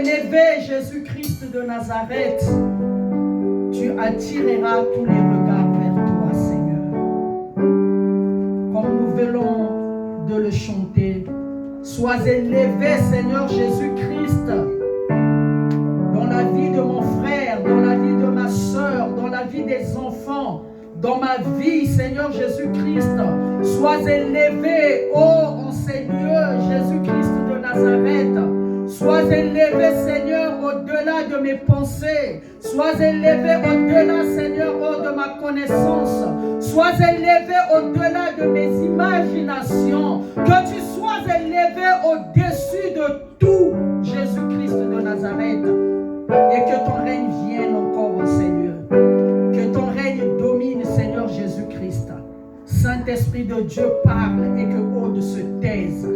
élevé, Jésus-Christ de Nazareth, tu attireras tous les regards vers toi, Seigneur. Comme nous venons de le chanter, sois élevé, Seigneur Jésus-Christ, dans la vie de mon frère, dans la vie de ma soeur, dans la vie des enfants, dans ma vie, Seigneur Jésus-Christ. Sois élevé, ô enseigneur Jésus-Christ de Nazareth. Sois élevé, Seigneur, au-delà de mes pensées. Sois élevé au-delà, Seigneur, de ma connaissance. Sois élevé au-delà de mes imaginations. Que tu sois élevé au-dessus de tout, Jésus-Christ de Nazareth. Et que ton règne vienne encore, Seigneur. Que ton règne domine, Seigneur Jésus-Christ. Saint-Esprit de Dieu parle et que autres se taisent.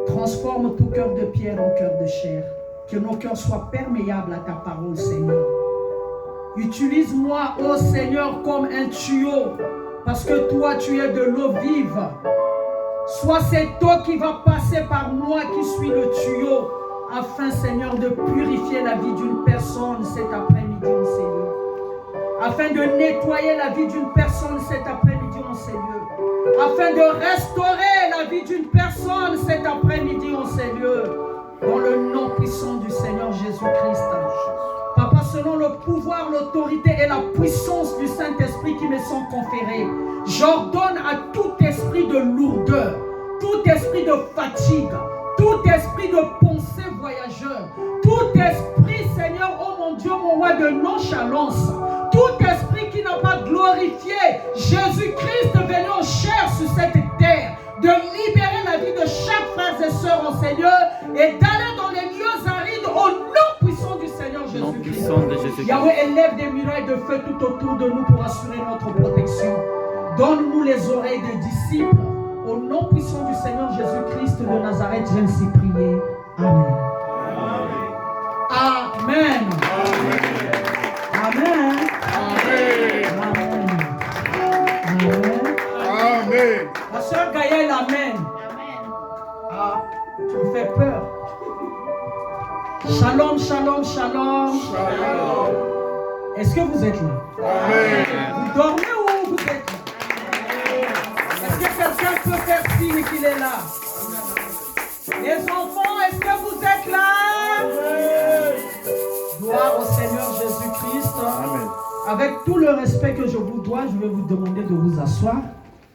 Transforme tout cœur de pierre en cœur de chair. Que nos cœurs soient perméables à ta parole, Seigneur. Utilise-moi, ô Seigneur, comme un tuyau, parce que toi, tu es de l'eau vive. Sois cette eau qui va passer par moi, qui suis le tuyau, afin, Seigneur, de purifier la vie d'une personne cet après-midi, mon Seigneur. Afin de nettoyer la vie d'une personne cet après-midi, mon Seigneur. Afin de restaurer la vie d'une personne cet après-midi, mon Seigneur. Dans le nom puissant du Seigneur Jésus-Christ. Papa, selon le pouvoir, l'autorité et la puissance du Saint-Esprit qui me sont conférés, j'ordonne à tout esprit de lourdeur, tout esprit de fatigue, tout esprit de pensée voyageur, tout esprit, Seigneur, oh mon Dieu, mon roi, de nonchalance, tout esprit qui n'a pas glorifié Jésus-Christ venu en chair sur cette terre, de libérer la vie de chaque frère et sœur en Seigneur et d'aller dans les lieux arides au nom puissant du Seigneur Jésus-Christ. Yahweh, élève des murailles de feu tout autour de nous pour assurer notre protection. Donne-nous les oreilles des disciples. Au nom puissant du Seigneur Jésus-Christ de Nazareth, j'ai ainsi prié. Amen. Amen. Amen. Amen. Amen. Amen. La sœur Gaëlle, amen. Ah, tu me fais peur. Shalom, shalom, shalom. Shalom. Est-ce que vous êtes là? Amen. Vous dormez ou vous êtes là? Est-ce que quelqu'un peut faire signe qu'il est là? Les enfants, est-ce que vous êtes là? Gloire au Seigneur Jésus-Christ. Amen. Avec tout le respect que je vous dois, je vais vous demander de vous asseoir.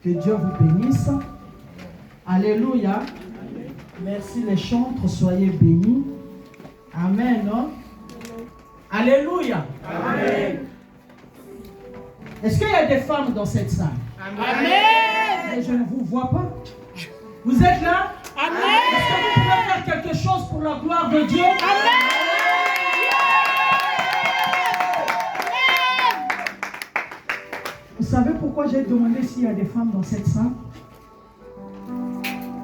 Que Dieu vous bénisse. Alléluia. Merci les chantres, soyez bénis. Amen. Hein? Alléluia. Amen. Est-ce qu'il y a des femmes dans cette salle? Amen. Mais je ne vous vois pas. Vous êtes là? Amen. Est-ce que vous pouvez faire quelque chose pour la gloire de Dieu? Amen. Vous savez pourquoi j'ai demandé s'il y a des femmes dans cette salle?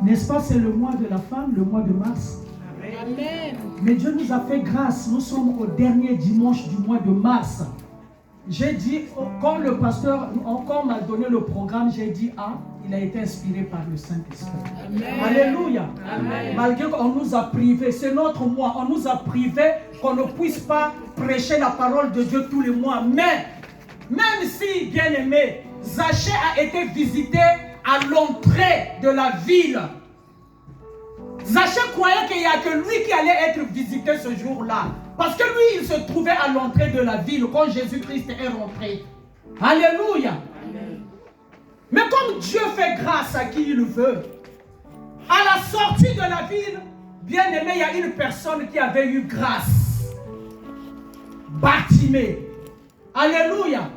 N'est-ce pas, c'est le mois de la femme, le mois de mars. Amen. Mais Dieu nous a fait grâce. Nous sommes au dernier dimanche du mois de mars. J'ai dit, quand le pasteur encore m'a donné le programme, j'ai dit, ah, il a été inspiré par le Saint-Esprit. Alléluia. Amen. Malgré qu'on nous a privés, c'est notre mois, on nous a privés qu'on ne puisse pas prêcher la parole de Dieu tous les mois. Mais, même si, bien aimé, Zachée a été visité à l'entrée de la ville. Zachée croyait qu'il n'y a que lui qui allait être visité ce jour-là. Parce que lui, il se trouvait à l'entrée de la ville quand Jésus-Christ est rentré. Alléluia. Amen. Mais comme Dieu fait grâce à qui il veut, à la sortie de la ville, bien aimé, il y a une personne qui avait eu grâce. Bartimée. Alléluia.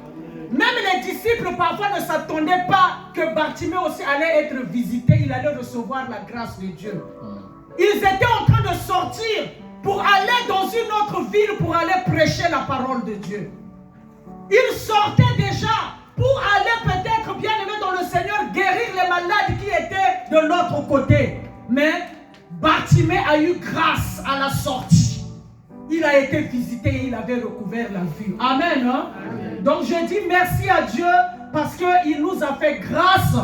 Même les disciples parfois ne s'attendaient pas que Bartimée aussi allait être visité, il allait recevoir la grâce de Dieu. Ils étaient en train de sortir pour aller dans une autre ville, pour aller prêcher la parole de Dieu. Ils sortaient déjà pour aller peut-être, bien aimé dans le Seigneur, guérir les malades qui étaient de l'autre côté. Mais Bartimée a eu grâce à la sortie. Il a été visité et il avait recouvert la vue. Amen. Hein? Amen. Donc je dis merci à Dieu parce qu'il nous a fait grâce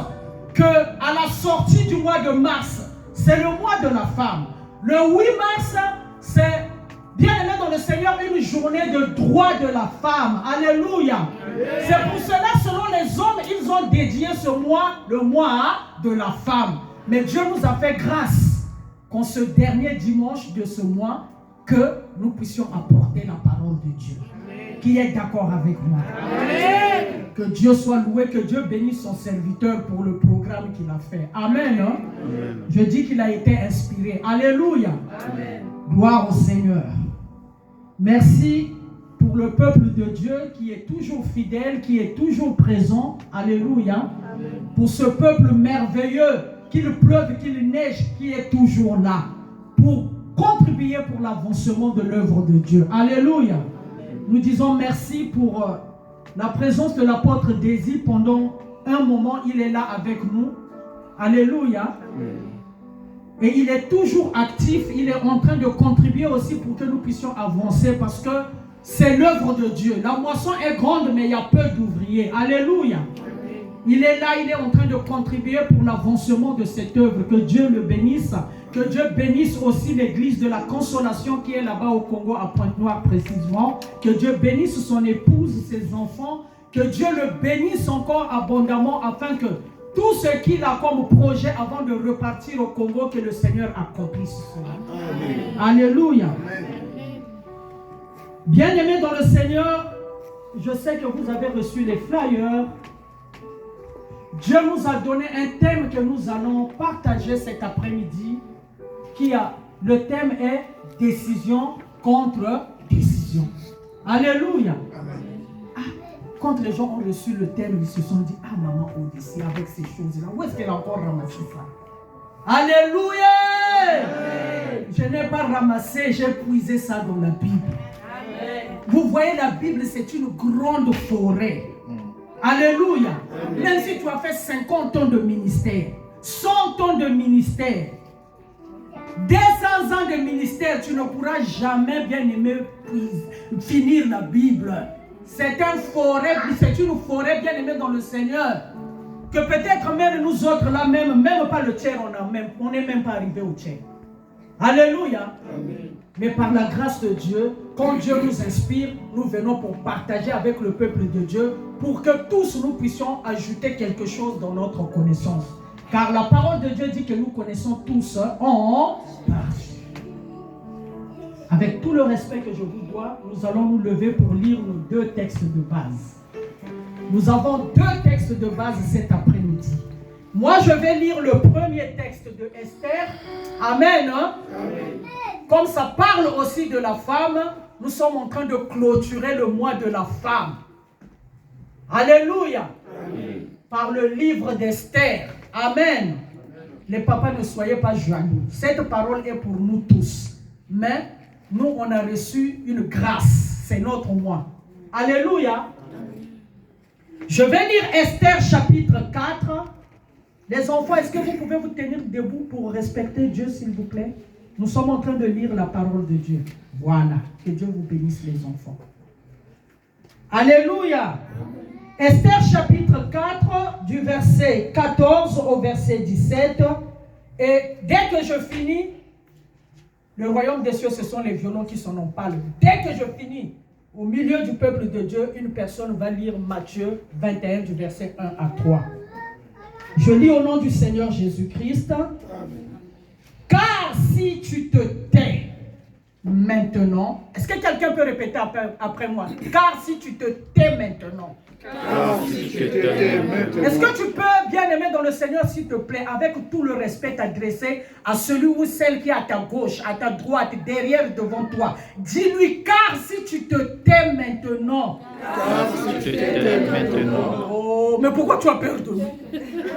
qu'à la sortie du mois de mars, c'est le mois de la femme. Le 8 mars, c'est, bien aimé dans le Seigneur, une journée de droit de la femme. Alléluia. C'est pour cela, selon les hommes, ils ont dédié ce mois, le mois de la femme. Mais Dieu nous a fait grâce qu'en ce dernier dimanche de ce mois, que nous puissions apporter la parole de Dieu. Qui est d'accord avec moi? Amen. Que Dieu soit loué, que Dieu bénisse son serviteur pour le programme qu'il a fait. Amen. Hein? Amen. Je dis qu'il a été inspiré. Alléluia. Amen. Gloire au Seigneur. Merci pour le peuple de Dieu qui est toujours fidèle, qui est toujours présent. Alléluia. Amen. Pour ce peuple merveilleux, qu'il pleuve, qu'il neige, qui est toujours là. Pour contribuer pour l'avancement de l'œuvre de Dieu. Alléluia. Nous disons merci pour la présence de l'apôtre Désir pendant un moment. Il est là avec nous. Alléluia. Et il est toujours actif. Il est en train de contribuer aussi pour que nous puissions avancer parce que c'est l'œuvre de Dieu. La moisson est grande, mais il y a peu d'ouvriers. Alléluia. Il est là, il est en train de contribuer pour l'avancement de cette œuvre. Que Dieu le bénisse. Que Dieu bénisse aussi l'église de la Consolation qui est là-bas au Congo, à Pointe-Noire précisément. Que Dieu bénisse son épouse, ses enfants. Que Dieu le bénisse encore abondamment afin que tout ce qu'il a comme projet avant de repartir au Congo, que le Seigneur accomplisse cela. Amen. Alléluia. Amen. Bien-aimés dans le Seigneur, je sais que vous avez reçu les flyers. Dieu nous a donné un thème que nous allons partager cet après-midi. Le thème est décision contre décision. Alléluia. Ah, quand les gens ont reçu le thème, ils se sont dit, ah maman Odyssée, avec ces choses-là, où est-ce qu'elle a encore ramassé ça? Alléluia. Amen. Je n'ai pas ramassé, j'ai puisé ça dans la Bible. Amen. Vous voyez, la Bible, c'est une grande forêt. Alléluia. Amen. Même si tu as fait 50 ans de ministère, 100 ans de ministère, 200 ans de ministère, tu ne pourras jamais, bien aimé, finir la Bible. C'est une forêt bien aimée dans le Seigneur. Que peut-être même nous autres là, même pas le tiers, on n'est même pas arrivé au tiers. Alléluia. Amen. Mais par la grâce de Dieu, quand Dieu nous inspire, nous venons pour partager avec le peuple de Dieu, pour que tous nous puissions ajouter quelque chose dans notre connaissance. Car la parole de Dieu dit que nous connaissons tous en partie. Avec tout le respect que je vous dois, nous allons nous lever pour lire nos 2 textes de base. Nous avons 2 textes de base cet après-midi. Moi, je vais lire le premier texte de Esther. Amen. Hein? Amen. Comme ça parle aussi de la femme, nous sommes en train de clôturer le mois de la femme. Alléluia. Amen. Par le livre d'Esther. Amen. Les papas, ne soyez pas jaloux. Cette parole est pour nous tous. Mais nous, on a reçu une grâce. C'est notre mois. Alléluia. Je vais lire Esther chapitre 4. Les enfants, est-ce que vous pouvez vous tenir debout pour respecter Dieu, s'il vous plaît? Nous sommes en train de lire la parole de Dieu. Voilà. Que Dieu vous bénisse, les enfants. Alléluia. Esther chapitre 4, du verset 14 au verset 17. Et dès que je finis, le royaume des cieux, ce sont les violons qui s'en parlent. Dès que je finis, au milieu du peuple de Dieu, une personne va lire Matthieu 21, du verset 1 à 3. Je lis au nom du Seigneur Jésus-Christ. Car si tu te tais maintenant, est-ce que quelqu'un peut répéter après moi? Car si tu te tais maintenant. Est-ce que tu peux, bien aimer dans le Seigneur, s'il te plaît, avec tout le respect, t'adresser à celui ou celle qui est à ta gauche, à ta droite, derrière, devant toi. Dis-lui, car si tu te tais maintenant. Car si tu te tais maintenant. Oh, mais pourquoi tu as peur de nous?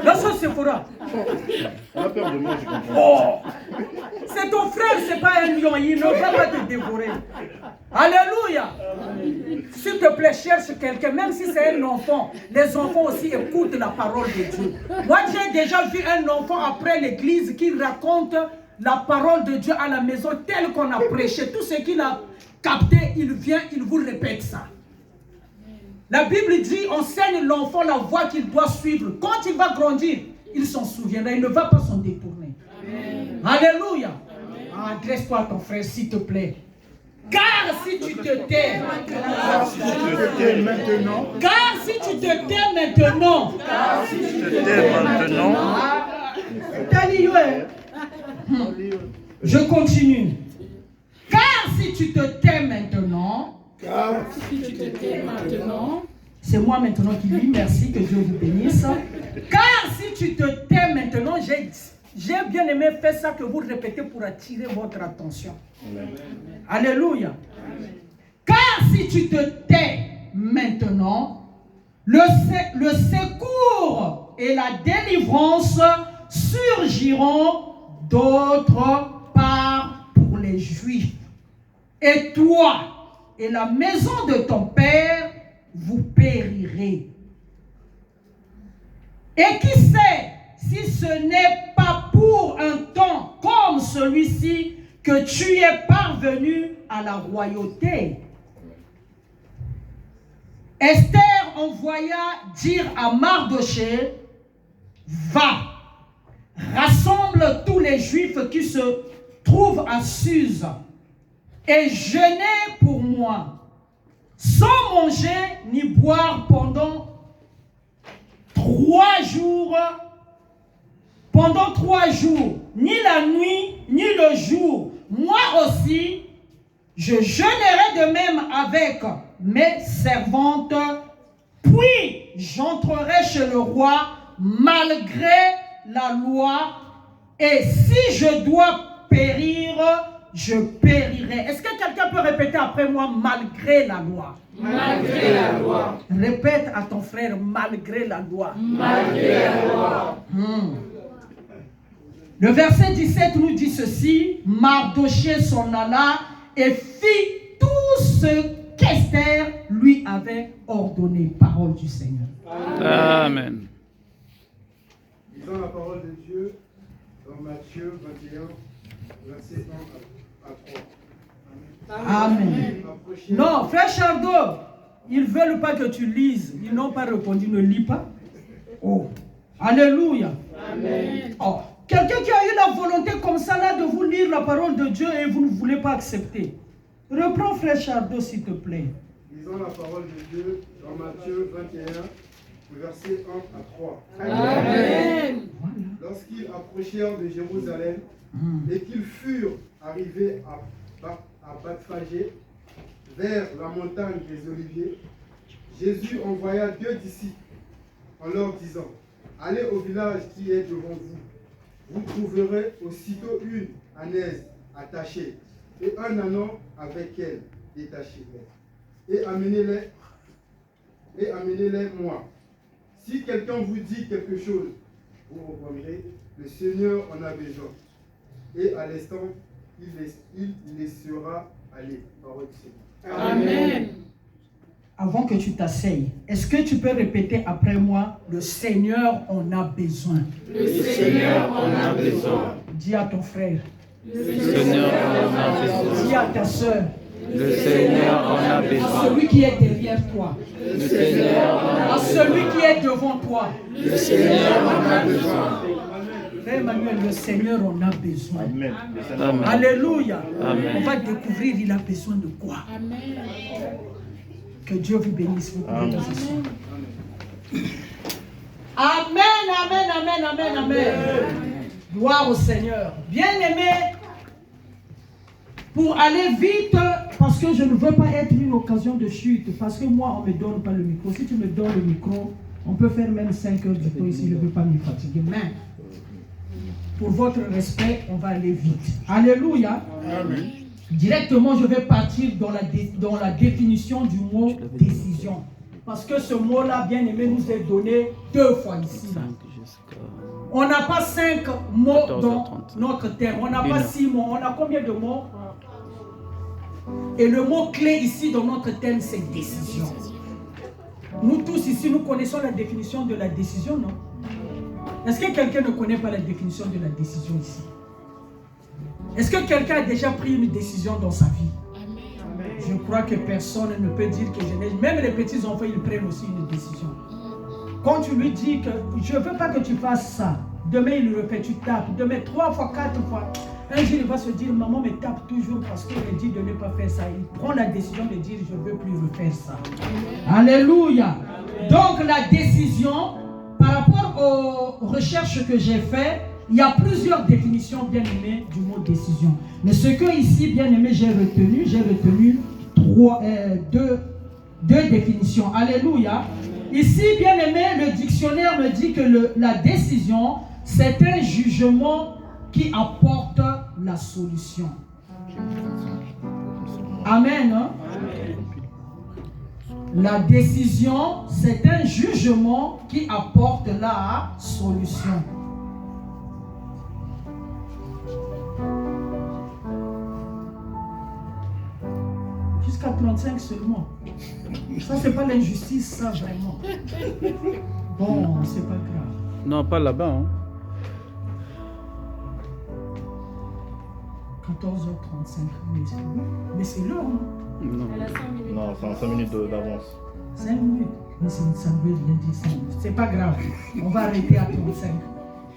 La chose se fera. Tu as peur de moi, je comprends. Oh, c'est ton frère, c'est pas un lion, il ne va pas te dévorer. Alléluia. S'il te plaît, cherche quelqu'un, même si c'est un enfant. Les enfants aussi écoutent la parole de Dieu. Moi, j'ai déjà vu un enfant après l'église qui raconte la parole de Dieu à la maison telle qu'on a prêché. Tout ce qu'il a capté, il vient, il vous répète ça. La Bible dit, enseigne l'enfant la voie qu'il doit suivre. Quand il va grandir, il s'en souviendra, il ne va pas s'en détourner. Amen. Alléluia. Adresse-toi à ton frère, s'il te plaît. Car si tu te tais Car si tu te tais maintenant, car si tu te tais maintenant, si tu te tais maintenant, je continue. Car si tu te tais maintenant, c'est moi maintenant qui lis, merci, que Dieu vous bénisse. Car si tu te tais maintenant, j'ai bien aimé faire ça que vous répétez pour attirer votre attention. Alléluia. Car si tu te tais maintenant, le secours et la délivrance surgiront d'autre part pour les Juifs. Et toi et la maison de ton Père, vous périrez. Et qui sait si ce n'est pas pour un temps comme celui-ci que tu es parvenu à la royauté. Esther envoya dire à Mardochée, va, rassemble tous les Juifs qui se trouvent à Suse et jeûnez pour moi, sans manger ni boire pendant 3 jours, ni la nuit, ni le jour. Moi aussi, je jeûnerai de même avec mes servantes, puis j'entrerai chez le roi malgré la loi, et si je dois périr, je périrai. Est-ce que quelqu'un peut répéter après moi, malgré la loi? Malgré la loi. Répète à ton frère, malgré la loi. Malgré la loi. Le verset 17 nous dit ceci, Mardochée s'en alla et fit tout ce qu'Esther lui avait ordonné. Parole du Seigneur. Amen. Lisons la parole de Dieu dans Matthieu 21, verset 1 à 3. Amen. Non, frère Chardot, ils ne veulent pas que tu lises. Ils n'ont pas répondu, ne lis pas. Oh, alléluia. Amen. Oh, quelqu'un qui a eu la volonté comme ça là de vous lire la parole de Dieu et vous ne voulez pas accepter. Reprends frère Chardot s'il te plaît. Lisons la parole de Dieu dans Matthieu 21, verset 1 à 3. Amen. Lorsqu'ils approchèrent de Jérusalem et qu'ils furent arrivés à Bethphagée, vers la montagne des Oliviers, Jésus envoya 2 disciples en leur disant, allez au village qui est devant vous. Vous trouverez aussitôt une ânaise attachée et un ânon avec elle détaché. Et amenez-les moi. Si quelqu'un vous dit quelque chose, vous répondrez, le Seigneur en a besoin. Et à l'instant, il laissera aller. Parole du Seigneur. Amen. Avant que tu t'asseyes, est-ce que tu peux répéter après moi, le Seigneur en a besoin? Le Seigneur en a besoin. Dis à ton frère. Le Seigneur en a besoin. Dis à ta soeur. Le Seigneur en a À besoin. celui qui est derrière toi. Le Seigneur en a À celui qui est devant toi. Le Seigneur en a besoin. Frère Emmanuel, le Seigneur en a besoin. Amen. Amen. Alléluia. Amen. On va découvrir il a besoin de quoi. Que Dieu vous bénisse. Vous pouvez Amen. vous asseoir. Amen, amen, amen, amen, amen. Gloire au Seigneur. Bien-aimé, pour aller vite, parce que je ne veux pas être une occasion de chute, parce que moi, on ne me donne pas le micro. Si tu me donnes le micro, on peut faire même 5 heures du temps ici, je ne veux pas me fatiguer. Mais, pour votre respect, on va aller vite. Alléluia. Amen. Directement, je vais partir dans la définition du mot décision. Parce que ce mot-là, bien aimé, nous est donné 2 fois ici. On n'a pas 5 mots dans notre terme. On n'a pas 6 mots. On a combien de mots? Et le mot clé ici dans notre thème, c'est décision. Nous tous ici, nous connaissons la définition de la décision, non? Est-ce que quelqu'un ne connaît pas la définition de la décision ici? Est-ce que quelqu'un a déjà pris une décision dans sa vie? Je crois que personne ne peut dire que je n'ai... Même les petits enfants, ils prennent aussi une décision. Quand tu lui dis que je ne veux pas que tu fasses ça, Demain, il le refait, tu tapes. Demain, 3 fois, 4 fois. Un jour, il va se dire, maman me tape toujours parce qu'elle a dit de ne pas faire ça. Il prend la décision de dire, je ne veux plus refaire ça. Alléluia. Donc, la décision, par rapport aux recherches que j'ai faites, il y a plusieurs définitions, bien aimées, du mot décision. Mais ce que ici, bien aimé, j'ai retenu deux définitions. Alléluia. Ici, bien aimé, le dictionnaire me dit que la décision, c'est un jugement qui apporte la solution. Amen. Hein? La décision, c'est un jugement qui apporte la solution. Jusqu'à 35 seulement. Ça, c'est pas l'injustice, ça, vraiment. Bon, c'est pas grave. Non, pas là-bas. Hein. 14h35. Mais c'est l'heure, hein? Non. Elle a 5 minutes. Non, c'est en 5 minutes d'avance. 5 minutes. Mais ça ne veut rien dire 5 minutes. C'est pas grave. On va arrêter à 35.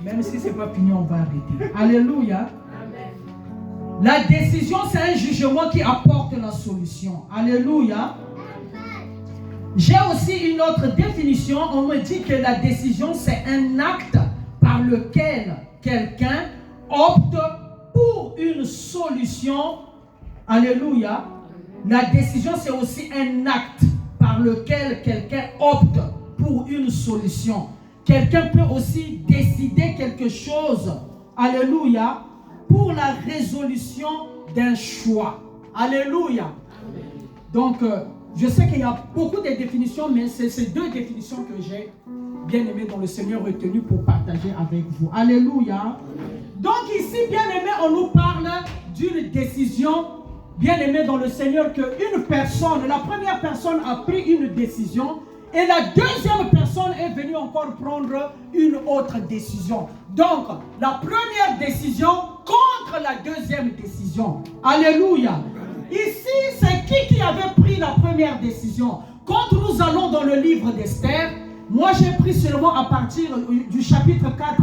Même si c'est pas fini, on va arrêter. Alléluia. La décision, c'est un jugement qui apporte la solution. Alléluia. J'ai aussi une autre définition. On me dit que la décision, c'est un acte par lequel quelqu'un opte pour une solution. Alléluia. La décision, c'est aussi un acte par lequel quelqu'un opte pour une solution. Quelqu'un peut aussi décider quelque chose. Alléluia. Pour la résolution d'un choix. Alléluia. Donc, je sais qu'il y a beaucoup de définitions, mais c'est ces deux définitions que j'ai bien aimé dans le Seigneur retenu pour partager avec vous. Alléluia. Donc ici, bien aimé, on nous parle d'une décision, bien aimé dans le Seigneur, qu'une personne, la première personne a pris une décision et la deuxième personne est venue encore prendre une autre décision. Donc, la première décision contre la deuxième décision. Alléluia. Ici, c'est qui avait pris la première décision? Quand nous allons dans le livre d'Esther, moi j'ai pris seulement à partir du chapitre 4,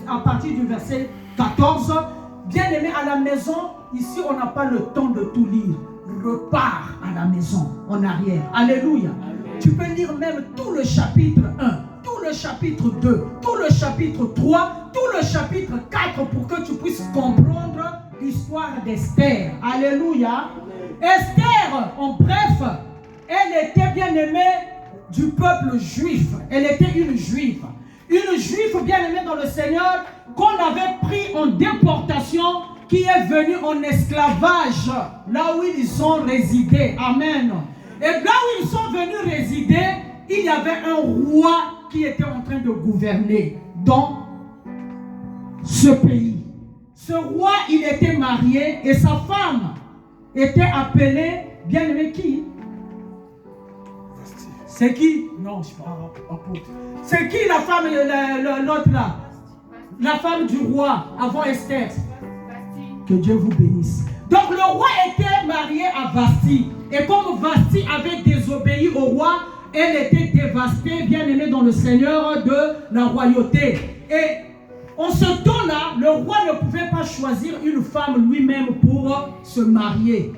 à partir du verset 14. Bien aimé, à la maison, ici on n'a pas le temps de tout lire. Repars à la maison, en arrière. Alléluia. Tu peux lire même tout le chapitre 1, tout le chapitre 2, tout le chapitre 3, tout le chapitre 4 pour que tu puisses comprendre l'histoire d'Esther. Alléluia. Esther, en bref, elle était bien aimée du peuple juif. Elle était une juive. Une juive bien aimée dans le Seigneur qu'on avait pris en déportation, qui est venue en esclavage là où ils ont résidé. Amen. Et là où ils sont venus résider, il y avait un roi qui était en train de gouverner dans ce pays. Ce roi, il était marié et sa femme était appelée, bien aimé qui? C'est qui? Non, je ne suis pas apôtre. C'est qui la femme, l'autre là? La femme du roi avant Esther. Que Dieu vous bénisse. Donc le roi était marié à Vasti. Et comme Vasti avait désobéi au roi, elle était dévastée, bien aimée dans le Seigneur, de la royauté. Et en ce temps-là, le roi ne pouvait pas choisir une femme lui-même pour se marier.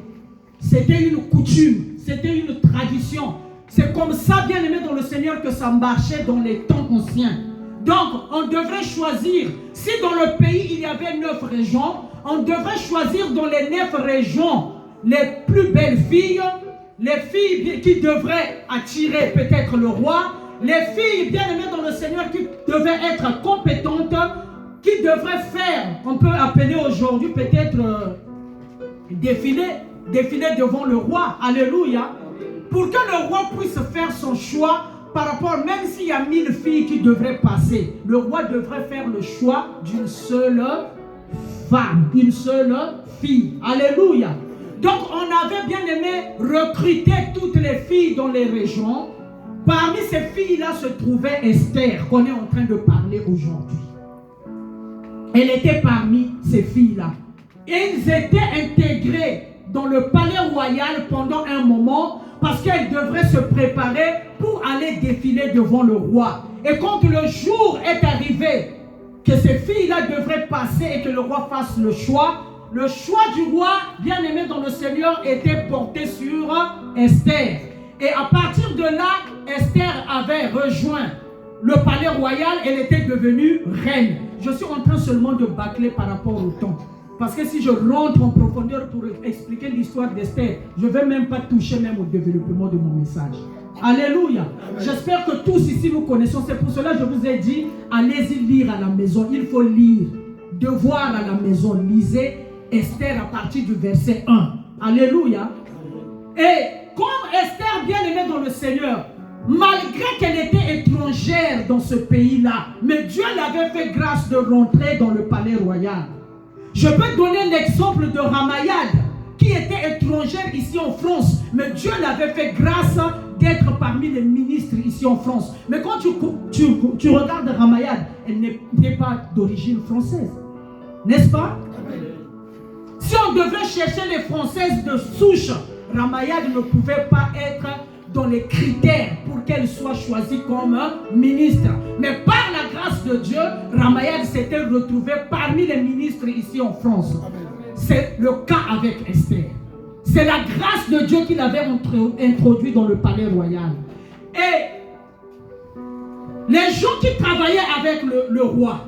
C'était une coutume, c'était une tradition. C'est comme ça, bien aimé dans le Seigneur, que ça marchait dans les temps anciens. Donc, on devrait choisir, si dans le pays il y avait 9 régions, on devrait choisir dans les 9 régions les plus belles filles, les filles qui devraient attirer peut-être le roi, les filles bien aimées dans le Seigneur qui devaient être compétentes, qui devraient faire, on peut appeler aujourd'hui peut-être défiler devant le roi. Alléluia. Pour que le roi puisse faire son choix par rapport, même s'il y a 1000 filles qui devraient passer, le roi devrait faire le choix d'une seule femme, une seule fille. Alléluia. Donc on avait bien aimé recruter toutes les filles dans les régions. Parmi ces filles-là se trouvait Esther, qu'on est en train de parler aujourd'hui. Elle était parmi ces filles-là. Et ils étaient intégrés dans le palais royal pendant un moment, parce qu'elle devrait se préparer pour aller défiler devant le roi. Et quand le jour est arrivé que ces filles-là devraient passer et que le roi fasse le choix du roi, bien aimé dans le Seigneur, était porté sur Esther. Et à partir de là, Esther avait rejoint le palais royal, elle était devenue reine. Je suis en train seulement de bâcler par rapport au temps. Parce que si je rentre en profondeur pour expliquer l'histoire d'Esther, je ne vais même pas toucher même au développement de mon message. Alléluia. Amen. J'espère que tous ici nous connaissons. C'est pour cela que je vous ai dit, allez-y lire à la maison. Il faut lire. Devoir à la maison. Lisez Esther à partir du verset 1. Alléluia. Et comme Esther, bien aimée dans le Seigneur, malgré qu'elle était étrangère dans ce pays-là, mais Dieu l'avait fait grâce de rentrer dans le palais royal. Je peux donner l'exemple de Ramayad, qui était étrangère ici en France, mais Dieu l'avait fait grâce d'être parmi les ministres ici en France. Mais quand tu regardes Ramayad, elle n'est pas d'origine française, n'est-ce pas? Si on devait chercher les Françaises de souche, Ramayad ne pouvait pas être dans les critères pour qu'elle soit choisie comme ministre. Mais par la grâce de Dieu, Ramayad s'était retrouvé parmi les ministres ici en France. C'est le cas avec Esther. C'est la grâce de Dieu qui l'avait introduit dans le palais royal. Et les gens qui travaillaient avec le roi,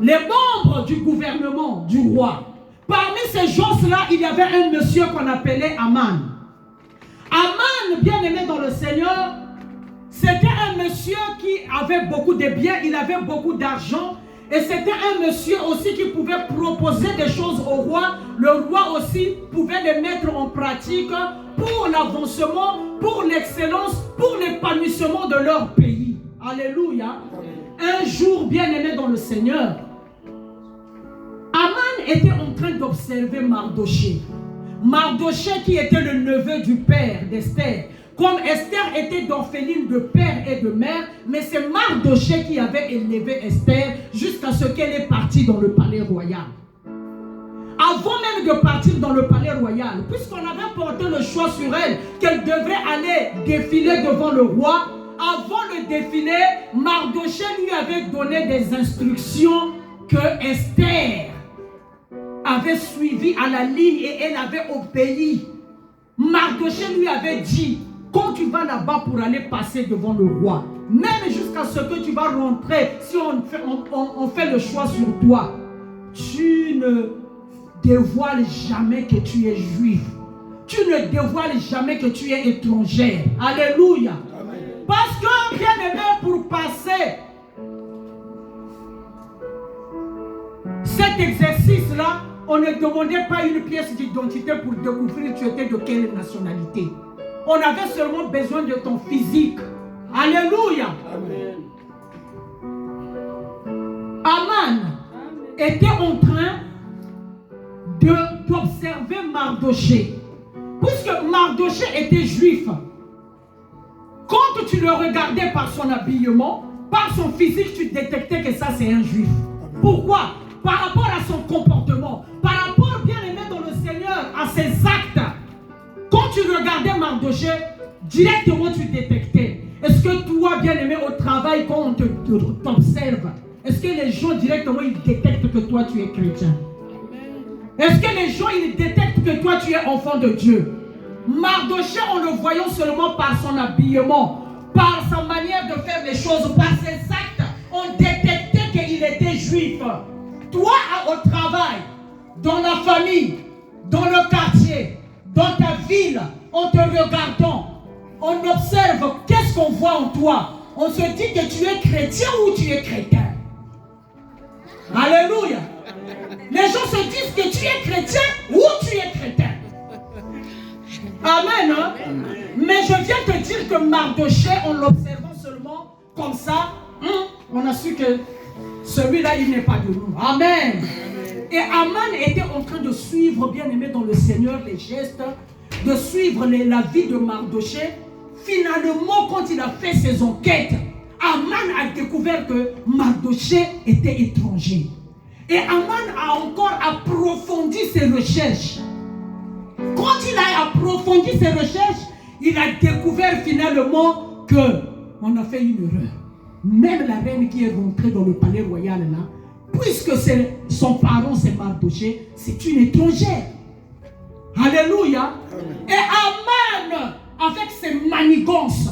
les membres du gouvernement du roi, parmi ces gens-là, il y avait un monsieur qu'on appelait Aman. Aman, bien aimé dans le Seigneur, c'était un monsieur qui avait beaucoup de biens, il avait beaucoup d'argent, et c'était un monsieur aussi qui pouvait proposer des choses au roi. Le roi aussi pouvait les mettre en pratique pour l'avancement, pour l'excellence, pour l'épanouissement de leur pays. Alléluia. Un jour, bien aimé dans le Seigneur, Aman était en train d'observer Mardoché. Mardoché qui était le neveu du père d'Esther. Comme Esther était d'orpheline de père et de mère, mais c'est Mardoché qui avait élevé Esther jusqu'à ce qu'elle est partie dans le palais royal. Avant même de partir dans le palais royal, puisqu'on avait porté le choix sur elle, qu'elle devrait aller défiler devant le roi, avant le défilé, Mardoché lui avait donné des instructions que Esther avait suivi à la ligne et elle avait obéi. Mardoché lui avait dit, quand tu vas là-bas pour aller passer devant le roi, même jusqu'à ce que tu vas rentrer, si on fait le choix sur toi, tu ne dévoiles jamais que tu es juif. Tu ne dévoiles jamais que tu es étrangère. Alléluia. Amen. Parce que, bien aimé, pour passer cet exercice-là, on ne demandait pas une pièce d'identité pour découvrir tu étais de quelle nationalité. On avait seulement besoin de ton physique. Alléluia. Amen. Aman était en train d'observer Mardoché. Puisque Mardoché était juif, quand tu le regardais par son habillement, par son physique, tu détectais que ça c'est un juif. Pourquoi? Par rapport à son comportement, par rapport, bien aimé dans le Seigneur, à ses actes. Quand tu regardais Mardoché, directement tu détectais. Est-ce que toi, bien aimé, au travail, quand on t'observe, est-ce que les gens directement ils détectent que toi tu es chrétien? Est-ce que les gens ils détectent que toi tu es enfant de Dieu? Mardoché, en le voyant seulement par son habillement, par sa manière de faire les choses, par ses actes, on détectait qu'il était juif. Toi, au travail, dans la famille, dans le quartier, dans ta ville, en te regardant, on observe qu'est-ce qu'on voit en toi. On se dit que tu es chrétien ou tu es chrétien. Alléluia. Les gens se disent que tu es chrétien ou tu es chrétien. Amen. Hein? Mais je viens te dire que Mardoché, en l'observant seulement comme ça, on a su que celui-là, il n'est pas de nous. Amen. Et Aman était en train de suivre, bien aimé dans le Seigneur, les gestes, de suivre la vie de Mardoché. Finalement, quand il a fait ses enquêtes, Aman a découvert que Mardoché était étranger. Et Aman a encore approfondi ses recherches. Quand il a approfondi ses recherches, il a découvert finalement qu'on a fait une erreur. même la reine qui est rentrée dans le palais royal là, puisque son parent c'est Mardoché, c'est une étrangère. Alléluia. Et Aman, avec ses manigances,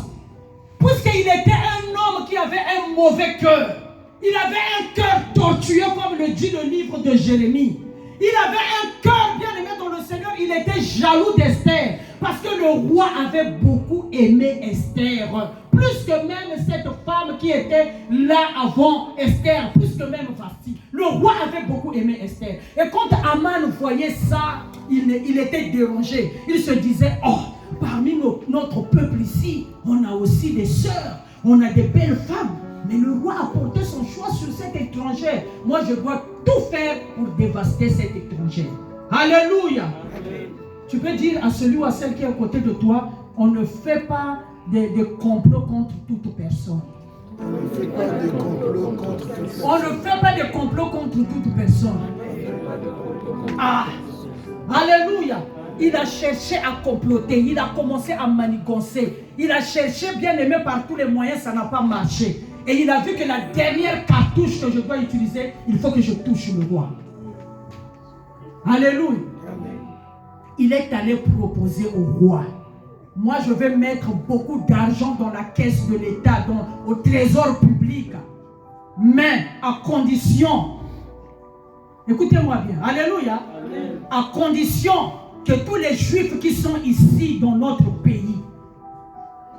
puisqu'il était un homme qui avait un mauvais cœur, il avait un cœur tortueux comme le dit le livre de Jérémie. Il avait un cœur bien aimé dans le Seigneur, il était jaloux d'Esther, parce que le roi avait beaucoup aimé Esther, plus que même cette femme qui était là avant Esther, plus que même Vasti. Le roi avait beaucoup aimé Esther. Et quand Aman voyait ça, il était dérangé. Il se disait, oh, parmi notre peuple ici, on a aussi des sœurs, on a des belles femmes. Mais le roi a porté son choix sur cette étrangère. Moi, je dois tout faire pour dévaster cette étrangère. Alléluia. Amen. Tu peux dire à celui ou à celle qui est à côté de toi, on ne fait pas de complot contre toute personne. On ne fait pas de complot contre toute personne. On ne fait pas de complot contre toute personne. Ah, alléluia. Il a cherché à comploter, il a commencé à manigancer. Il a cherché bien aimé par tous les moyens, ça n'a pas marché. Et il a vu que la dernière cartouche que je dois utiliser, il faut que je touche le roi. Alléluia. Il est allé proposer au roi. Moi, je vais mettre beaucoup d'argent dans la caisse de l'État, au trésor public. Mais à condition, écoutez-moi bien, alléluia, à condition que tous les Juifs qui sont ici dans notre pays,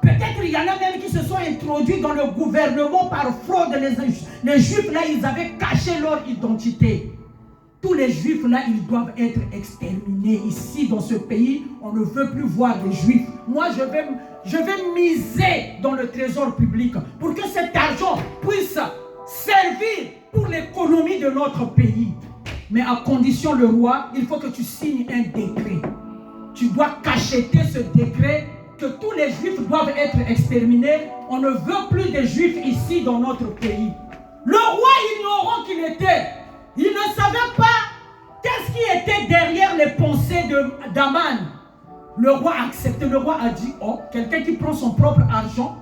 peut-être il y en a même qui se sont introduits dans le gouvernement par fraude. Les Juifs là, ils avaient caché leur identité. Tous les Juifs là, ils doivent être exterminés. Ici dans ce pays, on ne veut plus voir des Juifs. Moi, je vais miser dans le trésor public pour que cet argent puisse servir pour l'économie de notre pays. Mais à condition, le roi, il faut que tu signes un décret. Tu dois cacheter ce décret que tous les Juifs doivent être exterminés. On ne veut plus de Juifs ici dans notre pays. Le roi ignorant qu'il était, il ne savait pas qu'est-ce qui était derrière les pensées d'Aman. Le roi a accepté. Le roi a dit, oh, quelqu'un qui prend son propre argent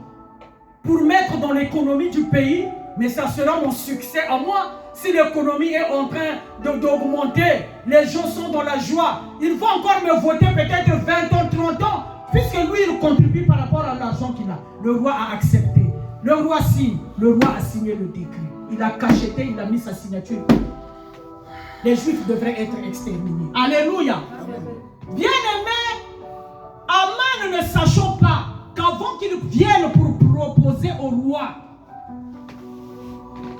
pour mettre dans l'économie du pays, mais ça sera mon succès à moi. Si l'économie est en train d'augmenter, les gens sont dans la joie, ils vont encore me voter peut-être 20 ans, 30 ans, puisque lui, il contribue par rapport à l'argent qu'il a. Le roi a accepté. Le roi signe. Le roi a signé le décret. Il a cacheté, il a mis sa signature. Les Juifs devraient être exterminés. Alléluia. Bien-aimés, Aman ne sachant pas qu'avant qu'il vienne pour proposer au roi,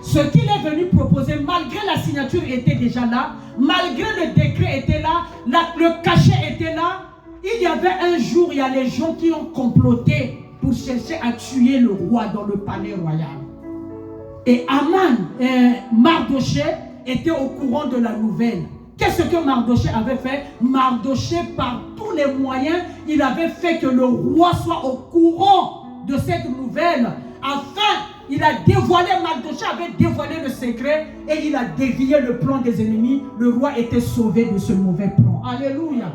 ce qu'il est venu proposer, malgré la signature était déjà là, malgré le décret était là, le cachet était là, il y avait un jour, il y a les gens qui ont comploté pour chercher à tuer le roi dans le palais royal. Et Aman, Mardoché, était au courant de la nouvelle. Qu'est-ce que Mardoché avait fait? Mardoché, par tous les moyens, il avait fait que le roi soit au courant de cette nouvelle, afin, il a dévoilé, Mardoché avait dévoilé le secret, et il a dévié le plan des ennemis. Le roi était sauvé de ce mauvais plan. Alléluia.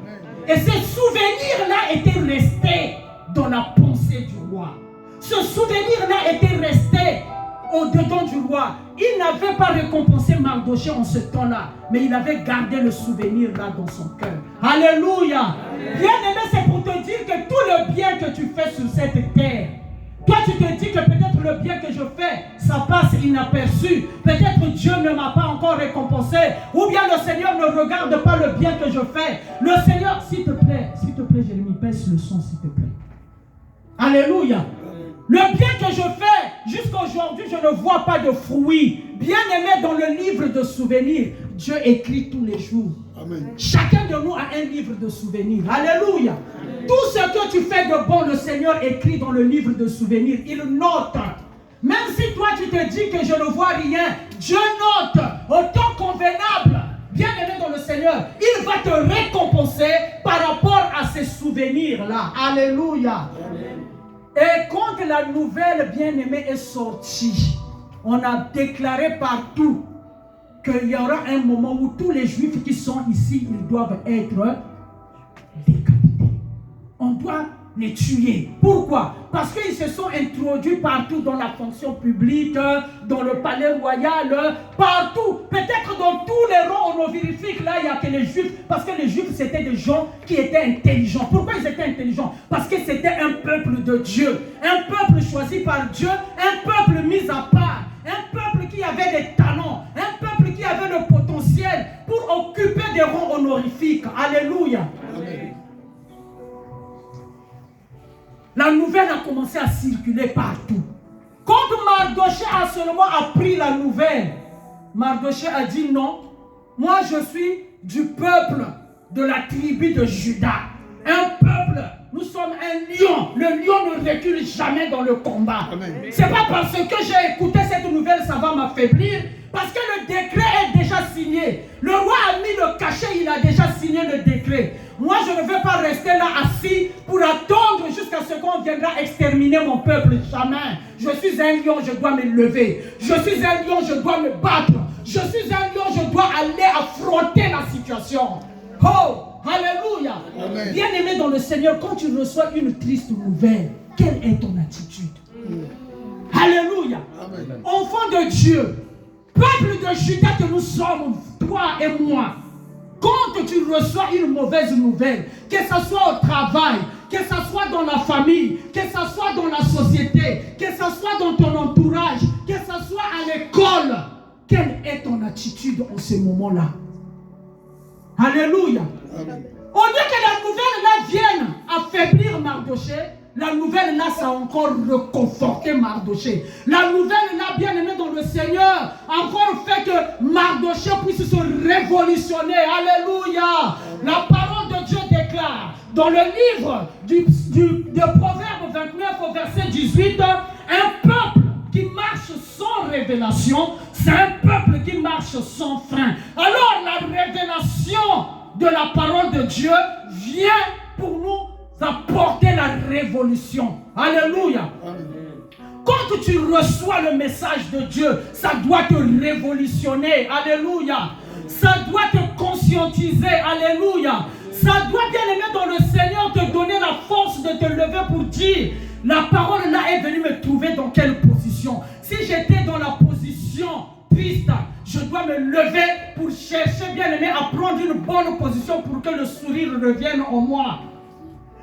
Et ces souvenirs-là étaient restés dans la pensée du roi. Ce souvenir-là était resté au-dedans du roi. Il n'avait pas récompensé Mardoché en ce temps-là, mais il avait gardé le souvenir-là dans son cœur. Alléluia. Bien-aimé, c'est pour te dire que tout le bien que tu fais sur cette terre, toi tu te dis que peut-être le bien que je fais, ça passe inaperçu. Peut-être Dieu ne m'a pas encore récompensé. Ou bien le Seigneur ne regarde pas le bien que je fais. Le Seigneur, s'il te plaît, Jérémie, baisse le son, s'il te plaît. Alléluia. Le bien que je fais, jusqu'à aujourd'hui, je ne vois pas de fruits. Bien aimé, dans le livre de souvenirs, Dieu écrit tous les jours. Amen. Chacun de nous a un livre de souvenirs. Alléluia. Amen. Tout ce que tu fais de bon, le Seigneur écrit dans le livre de souvenirs. Il note. Même si toi, tu te dis que je ne vois rien, Dieu note au temps convenable. Bien aimé dans le Seigneur, il va te récompenser par rapport à ces souvenirs-là. Alléluia. Amen. Et quand la nouvelle bien-aimée est sortie, on a déclaré partout qu'il y aura un moment où tous les Juifs qui sont ici, ils doivent être décapités. On doit les tuer. Pourquoi? Parce qu'ils se sont introduits partout dans la fonction publique, dans le palais royal, partout. Peut-être dans tous les rangs honorifiques, là, il n'y a que les Juifs. Parce que les Juifs, c'était des gens qui étaient intelligents. Pourquoi ils étaient intelligents? Parce que c'était un peuple de Dieu. Un peuple choisi par Dieu. Un peuple mis à part. Un peuple qui avait des talents. Un peuple qui avait le potentiel pour occuper des rangs honorifiques. Alléluia. Amen. La nouvelle a commencé à circuler partout. Quand Mardochée a seulement appris la nouvelle, Mardochée a dit non, moi je suis du peuple de la tribu de Juda. Un peuple, nous sommes un lion. Le lion ne recule jamais dans le combat. C'est pas parce que j'ai écouté cette nouvelle, ça va m'affaiblir. Parce que le décret est déjà signé. Le roi a mis le cachet, il a déjà signé le décret. Moi, je ne vais pas rester là assis pour attendre jusqu'à ce qu'on viendra exterminer mon peuple. Jamais. Je suis un lion, je dois me lever. Je suis un lion, je dois me battre. Je suis un lion, je dois aller affronter la situation. Oh, alléluia. Bien-aimé dans le Seigneur, quand tu reçois une triste nouvelle, quelle est ton attitude? Alléluia. Amen. Enfant de Dieu, peuple de Juda que nous sommes, toi et moi, quand tu reçois une mauvaise nouvelle, que ce soit au travail, que ce soit dans la famille, que ce soit dans la société, que ce soit dans ton entourage, que ce soit à l'école, quelle est ton attitude en ce moment-là? Alléluia. Amen. Au lieu que la nouvelle-là vienne affaiblir Mardochée, la nouvelle-là, ça a encore reconforté Mardochée. La nouvelle-là, bien aimé dans le Seigneur, a encore fait que Mardochée puisse se révolutionner. Alléluia. La parole de Dieu déclare dans le livre de Proverbe 29 au verset 18, un peuple qui marche sans révélation, c'est un peuple qui marche sans frein. Alors la révélation de la parole de Dieu vient pour nous apporter la révolution. Alléluia. Quand tu reçois le message de Dieu, ça doit te révolutionner. Alléluia. Ça doit te conscientiser. Alléluia. Ça doit, bien aimé dans le Seigneur, te donner la force de te lever pour dire, la parole là est venue me trouver dans quelle position? Si j'étais dans la position triste, je dois me lever pour chercher, bien aimé, à prendre une bonne position pour que le sourire revienne en moi.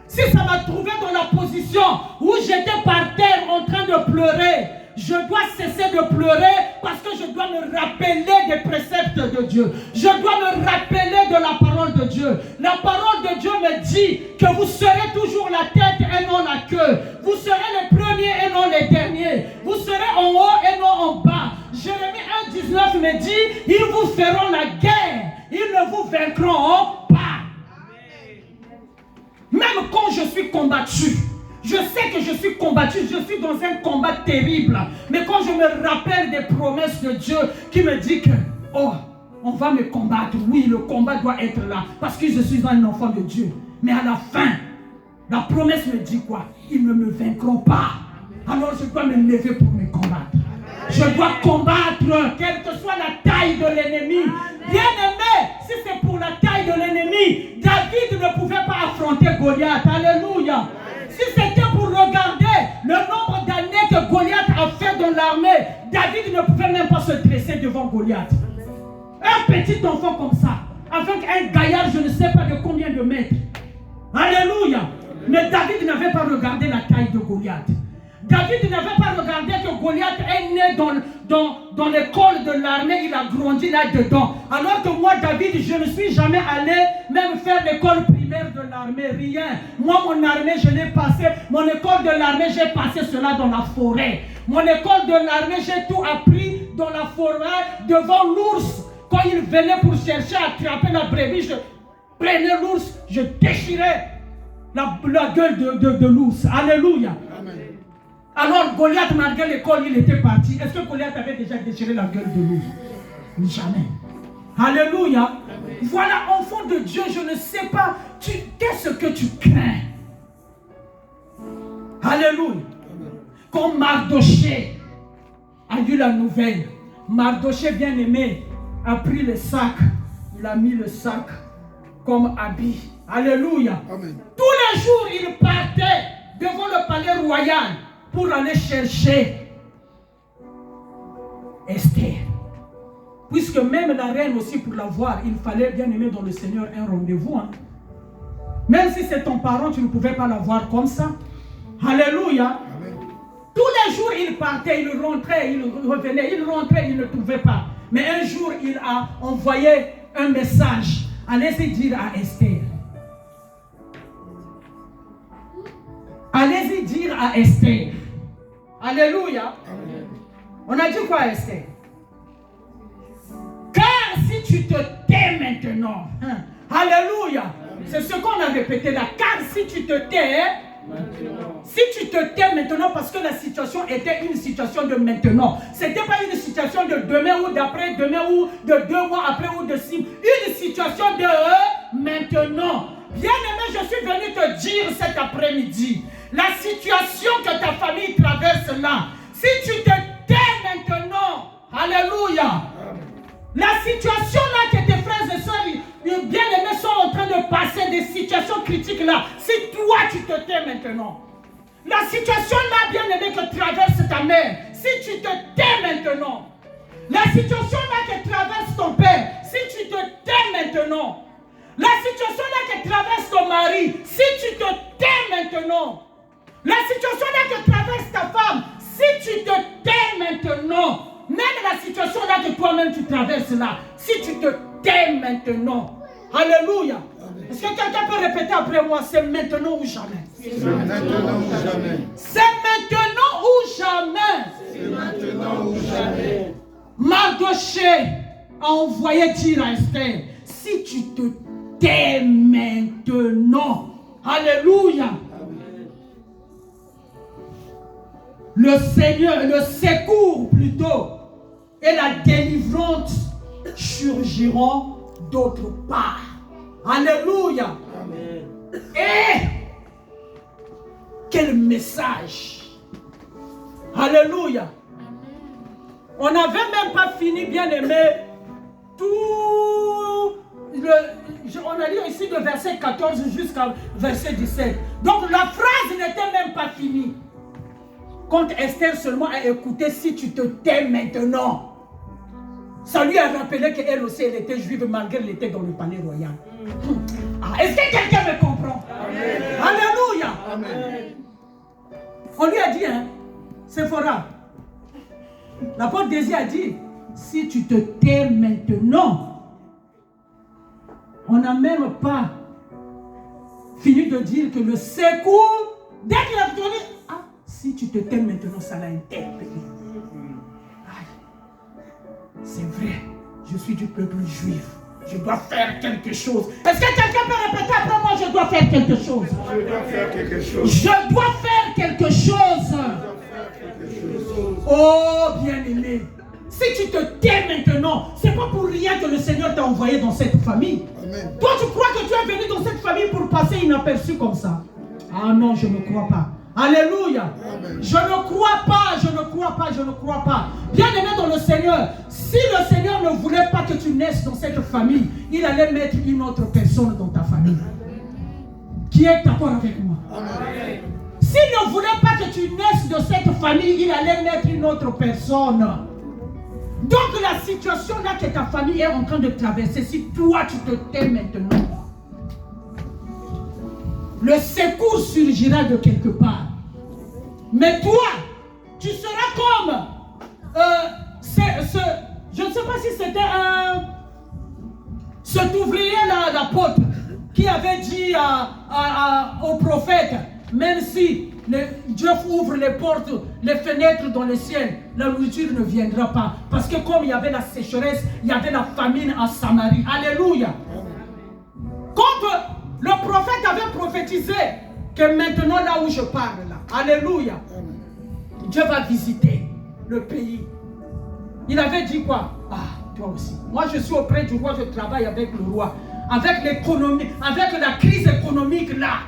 Si ça m'a trouvé dans la position où j'étais par terre en train de pleurer, je dois cesser de pleurer parce que je dois me rappeler des préceptes de Dieu. Je dois me rappeler de la parole de Dieu. La parole de Dieu me dit que vous serez toujours la tête et non la queue. Vous serez les premiers et non les derniers. Vous serez en haut et non en bas. Jérémie 1,19 me dit, ils vous feront la guerre. Ils ne vous vaincront pas. Même quand je suis combattu, je sais que je suis combattu, je suis dans un combat terrible. Mais quand je me rappelle des promesses de Dieu qui me dit que, oh, on va me combattre. Oui, le combat doit être là parce que je suis un enfant de Dieu. Mais à la fin, la promesse me dit quoi? Ils ne me vaincront pas. Alors je dois me lever pour me combattre. Je dois combattre, quelle que soit la taille de l'ennemi. Bien aimé, si c'est pour la taille de l'ennemi, David ne pouvait pas affronter Goliath. Alléluia. Si c'était pour regarder le nombre d'années que Goliath a fait dans l'armée, David ne pouvait même pas se dresser devant Goliath. Un petit enfant comme ça, avec un gaillard, je ne sais pas de combien de mètres. Alléluia. Mais David n'avait pas regardé la taille de Goliath. David n'avait pas regardé que Goliath est né dans l'école de l'armée, il a grandi là-dedans. Alors que moi, David, je ne suis jamais allé même faire l'école primaire de l'armée, rien. Moi, mon armée, je l'ai passé, mon école de l'armée, j'ai passé cela dans la forêt. Mon école de l'armée, j'ai tout appris dans la forêt, devant l'ours. Quand il venait pour chercher à attraper la brebis, je prenais l'ours, je déchirais la gueule de l'ours. Alléluia. Amen. Alors Goliath, malgré l'école, il était parti. Est-ce que Goliath avait déjà déchiré la gueule de l'ours? Jamais. Alléluia. Amen. Voilà, enfant de Dieu, je ne sais pas, qu'est-ce que tu crains? Alléluia. Amen. Quand Mardochée a eu la nouvelle, Mardochée bien-aimé a pris le sac, il a mis le sac comme habit. Alléluia. Amen. Tous les les jours, il partait devant le palais royal pour aller chercher Esther. Puisque même la reine aussi, pour la voir, il fallait, bien aimé dans le Seigneur, un rendez-vous. Hein. Même si c'est ton parent, tu ne pouvais pas la voir comme ça. Alléluia. Amen. Tous les jours, il partait, il rentrait, il revenait, il rentrait, il ne trouvait pas. Mais un jour, il a envoyé un message. Allez-y dire à Esther. Allez-y dire à Esther. Alléluia. Amen. On a dit quoi à Esther? Car si tu te tais maintenant, hein, alléluia, c'est ce qu'on a répété là. Car si tu te tais maintenant. Si tu te tais maintenant, parce que la situation était une situation de maintenant. Ce n'était pas une situation de demain ou d'après-demain ou de 2 mois après ou de 6 mois. Une situation de maintenant. Bien-aimé, je suis venu te dire cet après-midi, la situation que ta famille traverse là, si tu te tais maintenant, alléluia, la situation là que tes frères et sœurs bien-aimés sont en train de passer, des situations critiques là, si toi tu te tais maintenant, la situation là, bien-aimé, que traverse ta mère, si tu te tais maintenant, la situation là que traverse ton père, si tu te tais maintenant, la situation là que traverse ton mari, si tu te tais maintenant, la situation là que traverse ta femme, si tu te tais maintenant, même la situation là que toi-même tu traverses là, si tu te tais maintenant, alléluia. Est-ce que quelqu'un peut répéter après moi, c'est maintenant ou jamais? C'est maintenant ou jamais. C'est maintenant ou jamais. C'est maintenant ou jamais. Mardochée a envoyé dire à Esther, si tu te tais maintenant, alléluia. Le Seigneur, le secours plutôt, et la délivrance surgiront d'autre part. Alléluia. Amen. Et quel message. Alléluia. Amen. On n'avait même pas fini, bien aimé, tout le... On a lu ici de verset 14 jusqu'à verset 17. Donc la phrase n'était même pas finie. Quand Esther seulement a écouté, si tu te tais maintenant, ça lui a rappelé qu'elle aussi, elle était juive malgré qu'elle était dans le palais royal. Ah, est-ce que quelqu'un me comprend? Amen. Alléluia. Amen. On lui a dit, hein, Séphora, l'apôtre Désir a dit, si tu te tais maintenant, on n'a même pas fini de dire que le secours, dès qu'il a tourné, si tu te tais maintenant, ça l'a interpellé. C'est vrai, je suis du peuple juif. Je dois faire quelque chose. Est-ce que quelqu'un peut répéter après moi, je dois faire quelque chose? Je dois faire quelque chose. Je dois faire quelque chose. Oh, bien-aimé. Si tu te tais maintenant, c'est pas pour rien que le Seigneur t'a envoyé dans cette famille. Amen. Toi, tu crois que tu es venu dans cette famille pour passer inaperçu comme ça? Ah non, je ne crois pas. Alléluia. Amen. Je ne crois pas, je ne crois pas, je ne crois pas. Bien-aimé dans le Seigneur, si le Seigneur ne voulait pas que tu naisses dans cette famille, il allait mettre une autre personne dans ta famille. Qui est d'accord avec moi? Amen. S'il ne voulait pas que tu naisses dans cette famille, il allait mettre une autre personne. Donc la situation là que ta famille est en train de traverser, si toi tu te tais maintenant, le secours surgira de quelque part. Mais toi, tu seras comme je ne sais pas si c'était cet ouvrier là, l'apôtre, qui avait dit au prophète, même si Dieu ouvre les portes, les fenêtres dans le ciel, la nourriture ne viendra pas. Parce que comme il y avait la sécheresse, il y avait la famine en Samarie. Alléluia. Quand le prophète avait prophétisé que maintenant là où je parle là, alléluia, Dieu va visiter le pays. Il avait dit quoi? Ah, toi aussi. Moi je suis auprès du roi, je travaille avec le roi. Avec l'économie, avec la crise économique là,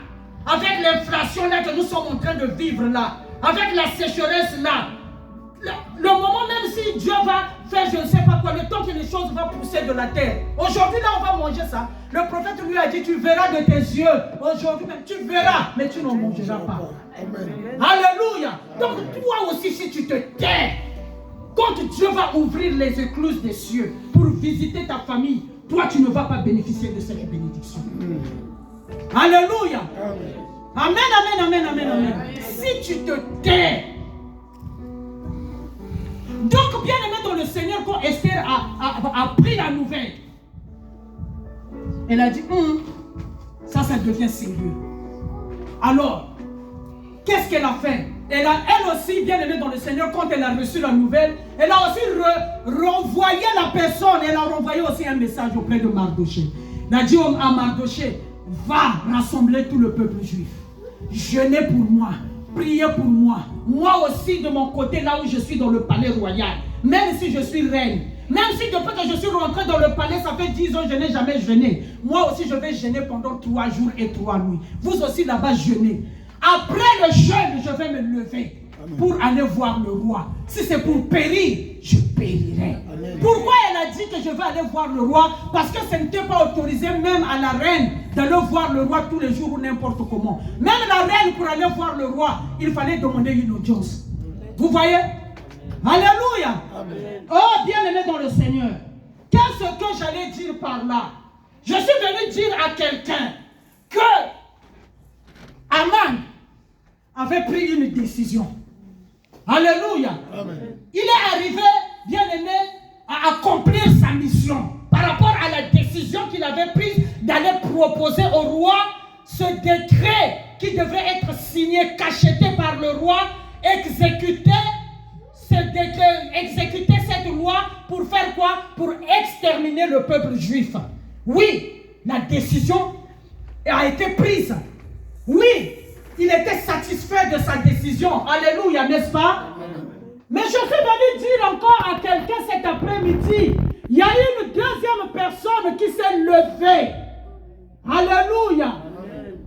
avec l'inflation là que nous sommes en train de vivre là, avec la sécheresse là, le moment même si Dieu va faire je ne sais pas quoi, le temps que les choses vont pousser de la terre. Aujourd'hui là on va manger ça. Le prophète lui a dit, tu verras de tes yeux. Aujourd'hui même, tu verras, mais tu n'en mangeras pas. Amen. Alléluia. Donc toi aussi, si tu te tais, quand Dieu va ouvrir les écluses des cieux pour visiter ta famille, toi, tu ne vas pas bénéficier de cette bénédiction. Alléluia. Amen, amen, amen, amen, amen. Si tu te tais. Donc, bien aimé dans le Seigneur, quand Esther a pris la nouvelle, elle a dit, ça devient sérieux. Alors, qu'est-ce qu'elle a fait? Elle aussi, bien aimée dans le Seigneur, quand elle a reçu la nouvelle, elle a aussi renvoyé la personne. Elle a renvoyé aussi un message auprès de Mardoché. Elle a dit à Mardoché, va rassembler tout le peuple juif. Jeûnez pour moi, priez pour moi. Moi aussi, de mon côté, là où je suis dans le palais royal, même si je suis reine, même si depuis que je suis rentrée dans le palais, ça fait 10 ans, je n'ai jamais jeûné. Moi aussi, je vais jeûner pendant 3 jours et 3 nuits. Vous aussi, là-bas, jeûnez. Après le jeûne, je vais me lever pour aller voir le roi. Si c'est pour périr, je périrai. Amen. Pourquoi elle a dit que je vais aller voir le roi? Parce que ce n'était pas autorisé même à la reine d'aller voir le roi tous les jours ou n'importe comment. Même la reine, pour aller voir le roi, il fallait demander une audience. Vous voyez? Alléluia. Amen. Oh, bien-aimé dans le Seigneur, qu'est-ce que j'allais dire par là? Je suis venu dire à quelqu'un que Aman avait pris une décision. Alléluia. Amen. Il est arrivé, bien-aimé, à accomplir sa mission par rapport à la décision qu'il avait prise d'aller proposer au roi ce décret qui devait être signé, cacheté par le roi, exécuter cette loi pour faire quoi? Pour exterminer le peuple juif. Oui, la décision a été prise. Oui, il était satisfait de sa décision. Alléluia, n'est-ce pas? Mais je suis venu dire encore à quelqu'un cet après-midi, il y a une deuxième personne qui s'est levée. Alléluia.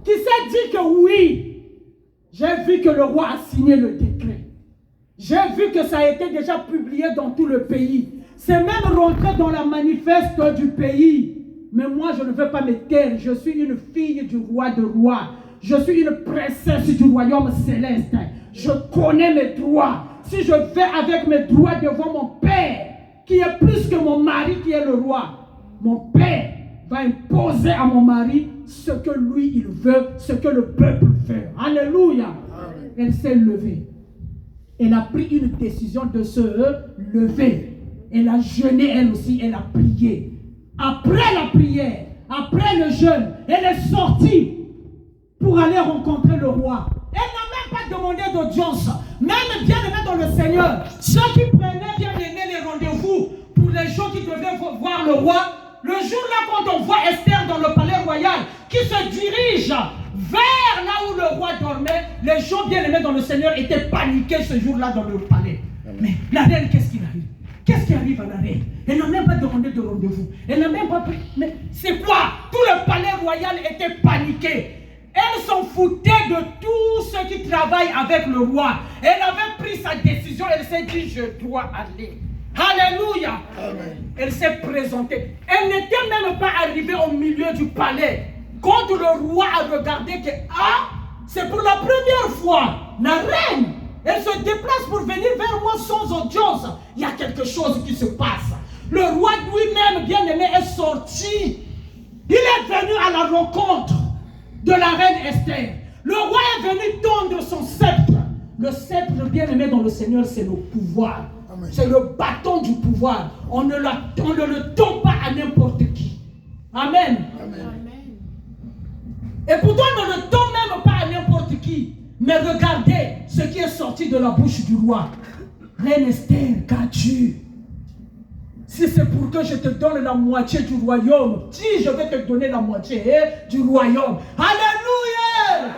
Qui s'est dit que oui, j'ai vu que le roi a signé le décret. J'ai vu que ça a été déjà publié dans tout le pays. C'est même rentré dans la manifeste du pays. Mais moi, je ne veux pas me taire. Je suis une fille du roi de rois. Je suis une princesse du royaume céleste. Je connais mes droits. Si je vais avec mes droits devant mon père, qui est plus que mon mari qui est le roi, mon père va imposer à mon mari ce que lui il veut, ce que le peuple veut. Alléluia. Amen. Elle s'est levée. Elle a pris une décision de se lever. Elle a jeûné elle aussi, elle a prié. Après la prière, après le jeûne, elle est sortie pour aller rencontrer le roi. Elle n'a même pas demandé d'audience. Même bien aimé dans le Seigneur, ceux qui prenaient bien aimé les rendez-vous pour les gens qui devaient voir le roi, le jour-là quand on voit Esther dans le palais royal qui se dirige vers là où le roi dormait, les gens bien aimés dans le Seigneur étaient paniqués ce jour-là dans le palais. Mais la reine, qu'est-ce qui arrive? Qu'est-ce qui arrive à la reine? Elle n'a même pas demandé de rendez-vous. Elle n'a même pas pris. Mais c'est quoi? Tout le palais royal était paniqué. Elle s'en foutait de tous ceux qui travaillent avec le roi. Elle avait pris sa décision. Elle s'est dit, je dois aller. Alléluia. Amen. Elle s'est présentée. Elle n'était même pas arrivée au milieu du palais. Quand le roi a regardé que, c'est pour la première fois, la reine, elle se déplace pour venir vers moi sans audience. Il y a quelque chose qui se passe. Le roi lui-même, bien aimé, est sorti. Il est venu à la rencontre de la reine Esther. Le roi est venu tendre son sceptre. Le sceptre, bien aimé dans le Seigneur, c'est le pouvoir. Amen. C'est le bâton du pouvoir. On ne le tend pas à n'importe qui. Amen. Amen. Et pourtant, on ne le tend même pas à n'importe qui. Mais regardez ce qui est sorti de la bouche du roi. Reine Esther, qu'as-tu? Si c'est pour que je te donne la moitié du royaume, dis, je vais te donner la moitié du royaume. Alléluia!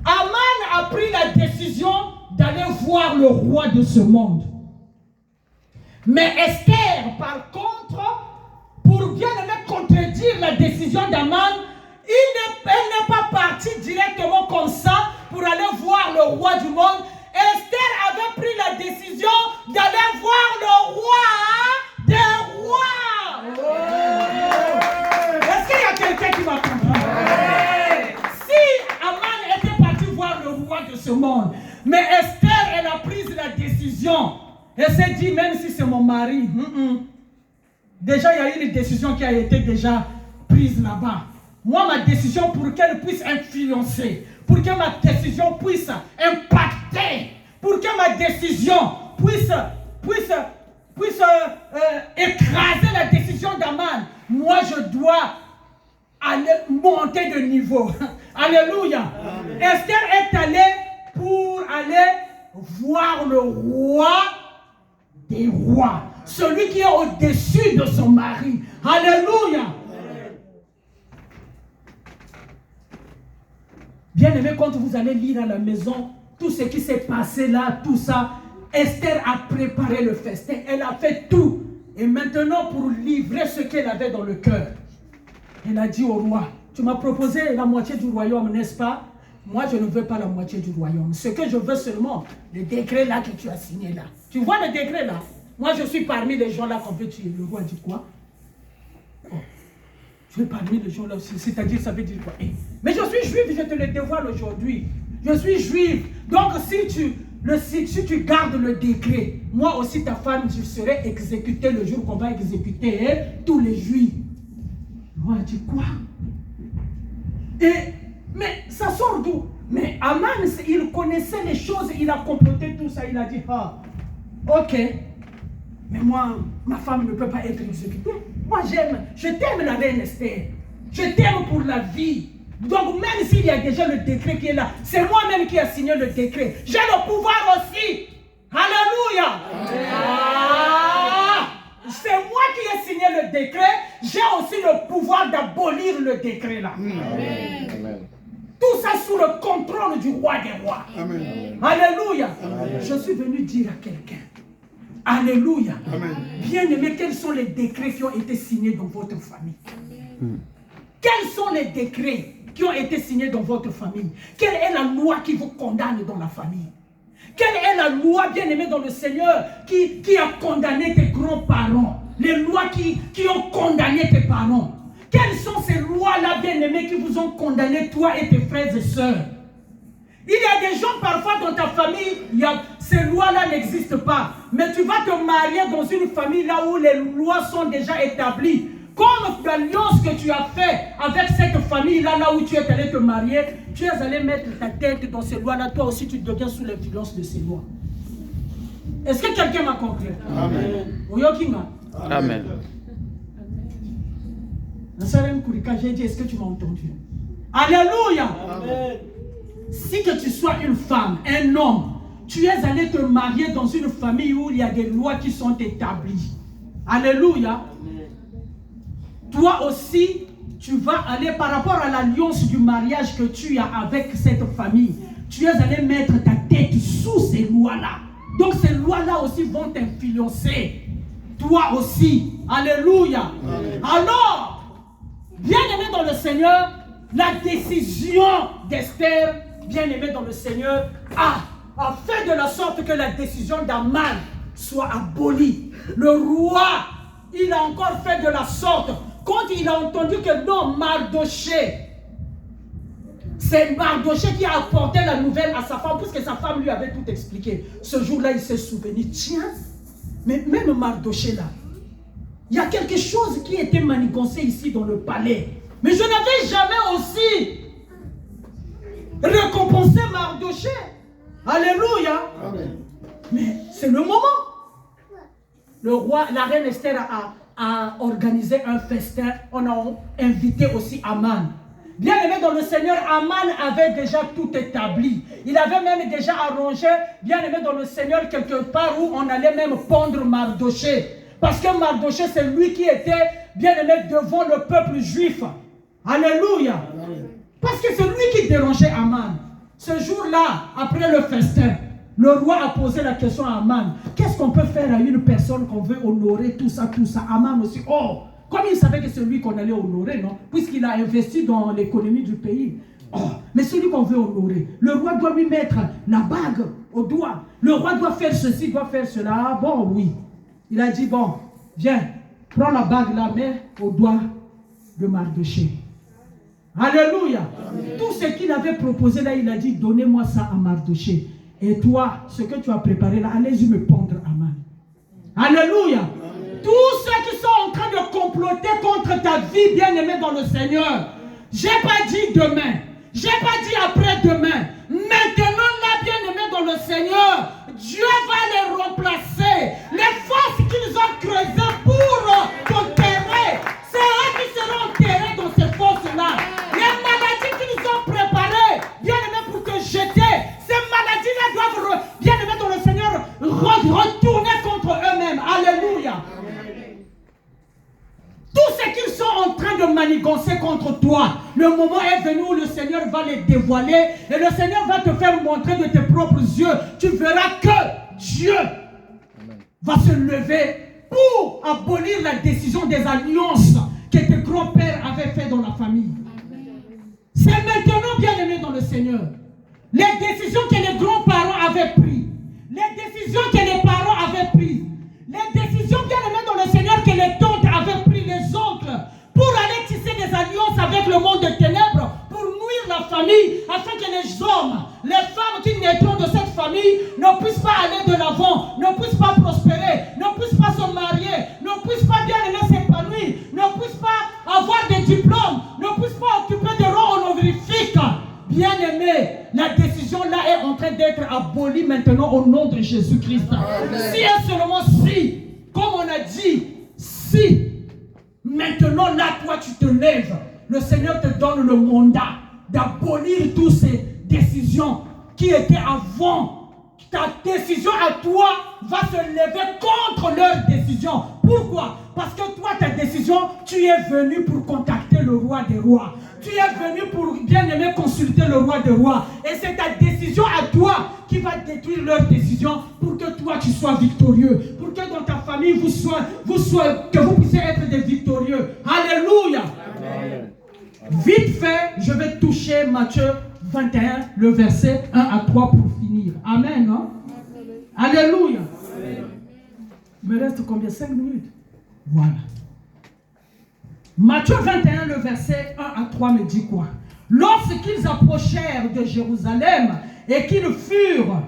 Aman a pris la décision d'aller voir le roi de ce monde. Mais Esther, par contre, pour bien contredire la décision d'Aman, elle n'est pas partie directement comme ça pour aller voir le roi du monde. Esther avait pris la décision d'aller voir le roi des rois. ce monde. Mais Esther, elle a pris la décision. Elle s'est dit, même si c'est mon mari, déjà il y a eu une décision qui a été déjà prise là-bas. Moi, ma décision pour qu'elle puisse influencer, pour que ma décision puisse impacter, pour que ma décision puisse écraser la décision d'Aman, moi je dois aller monter de niveau. Alléluia. Amen. Esther est allée pour aller voir le roi des rois, celui qui est au-dessus de son mari. Alléluia. Bien-aimé, quand vous allez lire à la maison tout ce qui s'est passé là, tout ça, Esther a préparé le festin, elle a fait tout. Et maintenant, pour livrer ce qu'elle avait dans le cœur, elle a dit au roi, tu m'as proposé la moitié du royaume, n'est-ce pas? Moi, je ne veux pas la moitié du royaume. Ce que je veux seulement, le décret là que tu as signé là. Tu vois le décret là? Moi, je suis parmi les gens là qu'on veut tuer. Le roi dit quoi? Oh. Je suis parmi les gens là, c'est-à-dire, ça veut dire quoi? Mais je suis juif, je te le dévoile aujourd'hui. Je suis juif. Donc, si tu gardes le décret, moi aussi, ta femme, je serai exécutée le jour qu'on va exécuter tous les juifs. Le roi dit quoi? Mais ça sort d'où? Mais Aman, il connaissait les choses, il a comploté tout ça, il a dit, ah, ok, mais moi, ma femme ne peut pas être exécutée. Moi, je t'aime la reine Esther, je t'aime pour la vie. Donc, même s'il y a déjà le décret qui est là, c'est moi-même qui ai signé le décret. J'ai le pouvoir aussi. Alléluia. C'est moi qui ai signé le décret. J'ai aussi le pouvoir d'abolir le décret là. Amen. Tout ça sous le contrôle du roi des rois. Amen. Alléluia. Amen. Je suis venu dire à quelqu'un. Alléluia. Amen. Bien-aimé, quels sont les décrets qui ont été signés dans votre famille? Quels sont les décrets qui ont été signés dans votre famille? Quelle est la loi qui vous condamne dans la famille? Quelle est la loi, bien-aimée dans le Seigneur, qui a condamné tes grands-parents? Les lois qui ont condamné tes parents? Quelles sont ces lois-là, bien-aimés, qui vous ont condamné, toi et tes frères et sœurs? Il y a des gens, parfois, dans ta famille, ces lois-là n'existent pas. Mais tu vas te marier dans une famille là où les lois sont déjà établies. Comme l'alliance que tu as fait avec cette famille-là, là où tu es allé te marier, tu es allé mettre ta tête dans ces lois-là, toi aussi tu deviens sous l'influence de ces lois. Est-ce que quelqu'un m'a compris? Amen. Amen. J'ai dit, est-ce que tu m'as entendu? Alléluia. Amen. Si que tu sois une femme, un homme, tu es allé te marier dans une famille où il y a des lois qui sont établies. Alléluia. Toi aussi, tu vas aller par rapport à l'alliance du mariage que tu as avec cette famille. Tu es allé mettre ta tête sous ces lois-là. Donc ces lois-là aussi vont t'influencer. Toi aussi. Alléluia. Amen. Alors, bien-aimé dans le Seigneur, la décision d'Esther, bien-aimé dans le Seigneur, a fait de la sorte que la décision d'Aman soit abolie. Le roi, il a encore fait de la sorte. Quand il a entendu que non, Mardoché, c'est Mardoché qui a apporté la nouvelle à sa femme, puisque sa femme lui avait tout expliqué. Ce jour-là, il s'est souvenu, tiens, mais même Mardoché là, il y a quelque chose qui était manigancé ici dans le palais. Mais je n'avais jamais aussi récompensé Mardoché. Alléluia. Amen. Mais c'est le moment. Le roi, la reine Esther a organisé un festin. On a invité aussi Aman. Bien aimé dans le Seigneur, Aman avait déjà tout établi. Il avait même déjà arrangé, bien aimé dans le Seigneur, quelque part où on allait même pendre Mardoché. Parce que Mardoché, c'est lui qui était, bien aimé, devant le peuple juif. Alléluia. Parce que c'est lui qui dérangeait Aman. Ce jour-là, après le festin, le roi a posé la question à Aman. Qu'est-ce qu'on peut faire à une personne qu'on veut honorer, tout ça, tout ça? Aman aussi, oh, comme il savait que c'est lui qu'on allait honorer, non? Puisqu'il a investi dans l'économie du pays. Oh, mais celui qu'on veut honorer, le roi doit lui mettre la bague au doigt. Le roi doit faire ceci, doit faire cela. Ah, bon, oui. Il a dit, bon, viens, prends la bague là, mets au doigt de Mardoché. Alléluia. Tout ce qu'il avait proposé là, il a dit, donnez-moi ça à Mardoché. Et toi, ce que tu as préparé là, allez-y me pendre à main. Alléluia. Tous ceux qui sont en train de comploter contre ta vie, bien-aimée dans le Seigneur, j'ai pas dit demain, j'ai pas dit après-demain. Maintenant, là, bien-aimé dans le Seigneur, Dieu va les remplacer. Les forces qu'ils ont creusées pour t'enterrer, c'est eux qui seront enterrés dans ces forces-là. Les maladies qu'ils ont préparées, bien-aimé, pour te jeter, ces maladies-là doivent, bien-aimé dans le Seigneur, retourner contre eux-mêmes. Alléluia. Tout ce qu'ils sont en train de manigancer contre toi, le moment est venu où le Seigneur va les dévoiler et le Seigneur va te faire montrer de tes propres yeux. Tu verras que Dieu va se lever pour abolir la décision des alliances que tes grands-pères avaient fait dans la famille. C'est maintenant, bien-aimé dans le Seigneur, les décisions que les grands-parents avaient prises, les décisions que les parents avaient prises, les décisions, bien-aimées dans le Seigneur, que les tantes avaient prises, les oncles, pour aller tisser des alliances avec le monde des ténèbres, pour nuire la famille, afin que les hommes, les femmes qui naîtront de cette famille ne puissent pas aller de l'avant, ne puissent pas prospérer, ne puissent pas se marier, ne puissent pas bien aimer s'épanouir, ne puissent pas avoir des diplômes, ne puissent pas occuper des rôles honorifiques. Bien-aimé, la décision là est en train d'être abolie maintenant au nom de Jésus-Christ. Si et seulement si, comme on a dit, si maintenant là toi tu te lèves, le Seigneur te donne le mandat d'abolir toutes ces décisions qui étaient avant. Ta décision à toi va se lever contre leur décision. Pourquoi? Parce que toi, ta décision, tu es venu pour contacter le roi des rois. Tu es venu pour bien aimer consulter le roi des rois. Et c'est ta décision à toi qui va détruire leur décision pour que toi tu sois victorieux. Pour que dans ta famille que vous puissiez être des victorieux. Alléluia. Amen. Vite fait, je vais toucher Matthieu 21, le verset 1 à 3 pour finir. Amen. Hein? Alléluia. Amen. Il me reste combien? 5 minutes. Voilà. Matthieu 21, le verset 1 à 3 me dit quoi? Lorsqu'ils approchèrent de Jérusalem et qu'ils furent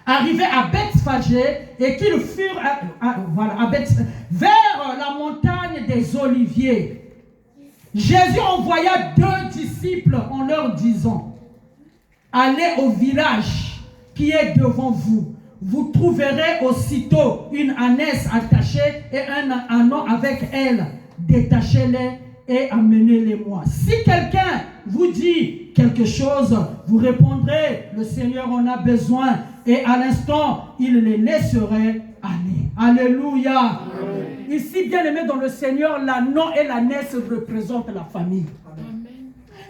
arrivés à Bethphagée et qu'ils furent vers la montagne des Oliviers, Jésus envoya 2 disciples en leur disant, allez au village qui est devant vous. Vous trouverez aussitôt une ânesse attachée et un ânon avec elle. Détachez-les et amenez-les-moi. Si quelqu'un vous dit quelque chose, vous répondrez, le Seigneur en a besoin. Et à l'instant, il les laisserait aller. Alléluia. Amen. Ici, bien aimé dans le Seigneur, l'ânon et l'ânesse représentent la famille.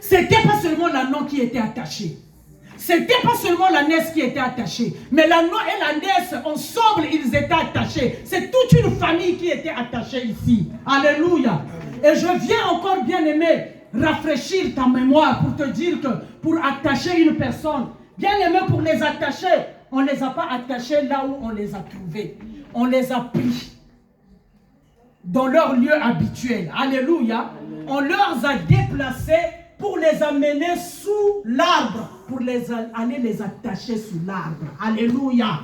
Ce n'était pas seulement l'ânon qui était attaché. Ce n'était pas seulement l'ânesse qui était attachée, mais l'ânon et l'ânesse, ensemble, ils étaient attachés. C'est toute une famille qui était attachée ici. Alléluia. Et je viens encore, bien aimé, rafraîchir ta mémoire pour te dire que pour attacher une personne, bien aimé, pour les attacher, on ne les a pas attachés là où on les a trouvés. On les a pris dans leur lieu habituel. Alléluia. On leur a déplacés pour les amener sous l'arbre, pour aller les attacher sous l'arbre. Alléluia.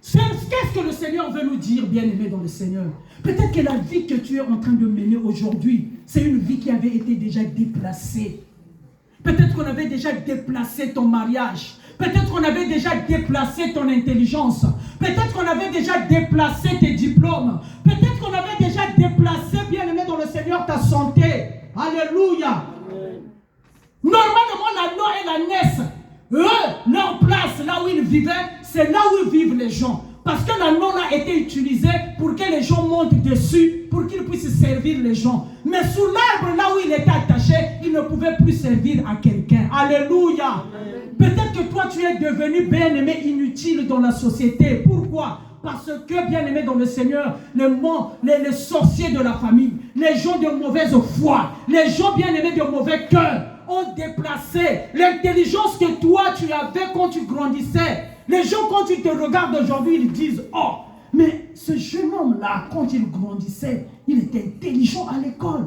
Qu'est-ce que le Seigneur veut nous dire, bien-aimés dans le Seigneur? Peut-être que la vie que tu es en train de mener aujourd'hui, c'est une vie qui avait été déjà déplacée. Peut-être qu'on avait déjà déplacé ton mariage. Peut-être qu'on avait déjà déplacé ton intelligence. Peut-être qu'on avait déjà déplacé tes diplômes. Peut-être qu'on avait déjà déplacé, bien-aimé dans le Seigneur, ta santé. Alléluia. Normalement, l'ânon et l'ânesse, eux, leur place, là où ils vivaient, c'est là où vivent les gens. Parce que l'ânon a été utilisé pour que les gens montent dessus, pour qu'ils puissent servir les gens. Mais sous l'arbre, là où il était attaché, il ne pouvait plus servir à quelqu'un. Alléluia. Peut-être que toi, tu es devenu bien-aimé inutile dans la société. Pourquoi? Parce que, bien-aimé dans le Seigneur, les sorciers de la famille, les gens de mauvaise foi, les gens bien-aimés de mauvais cœur, ont déplacé l'intelligence que toi tu avais quand tu grandissais. Les gens, quand ils te regardent aujourd'hui, ils disent, oh, mais ce jeune homme-là, quand il grandissait, il était intelligent à l'école.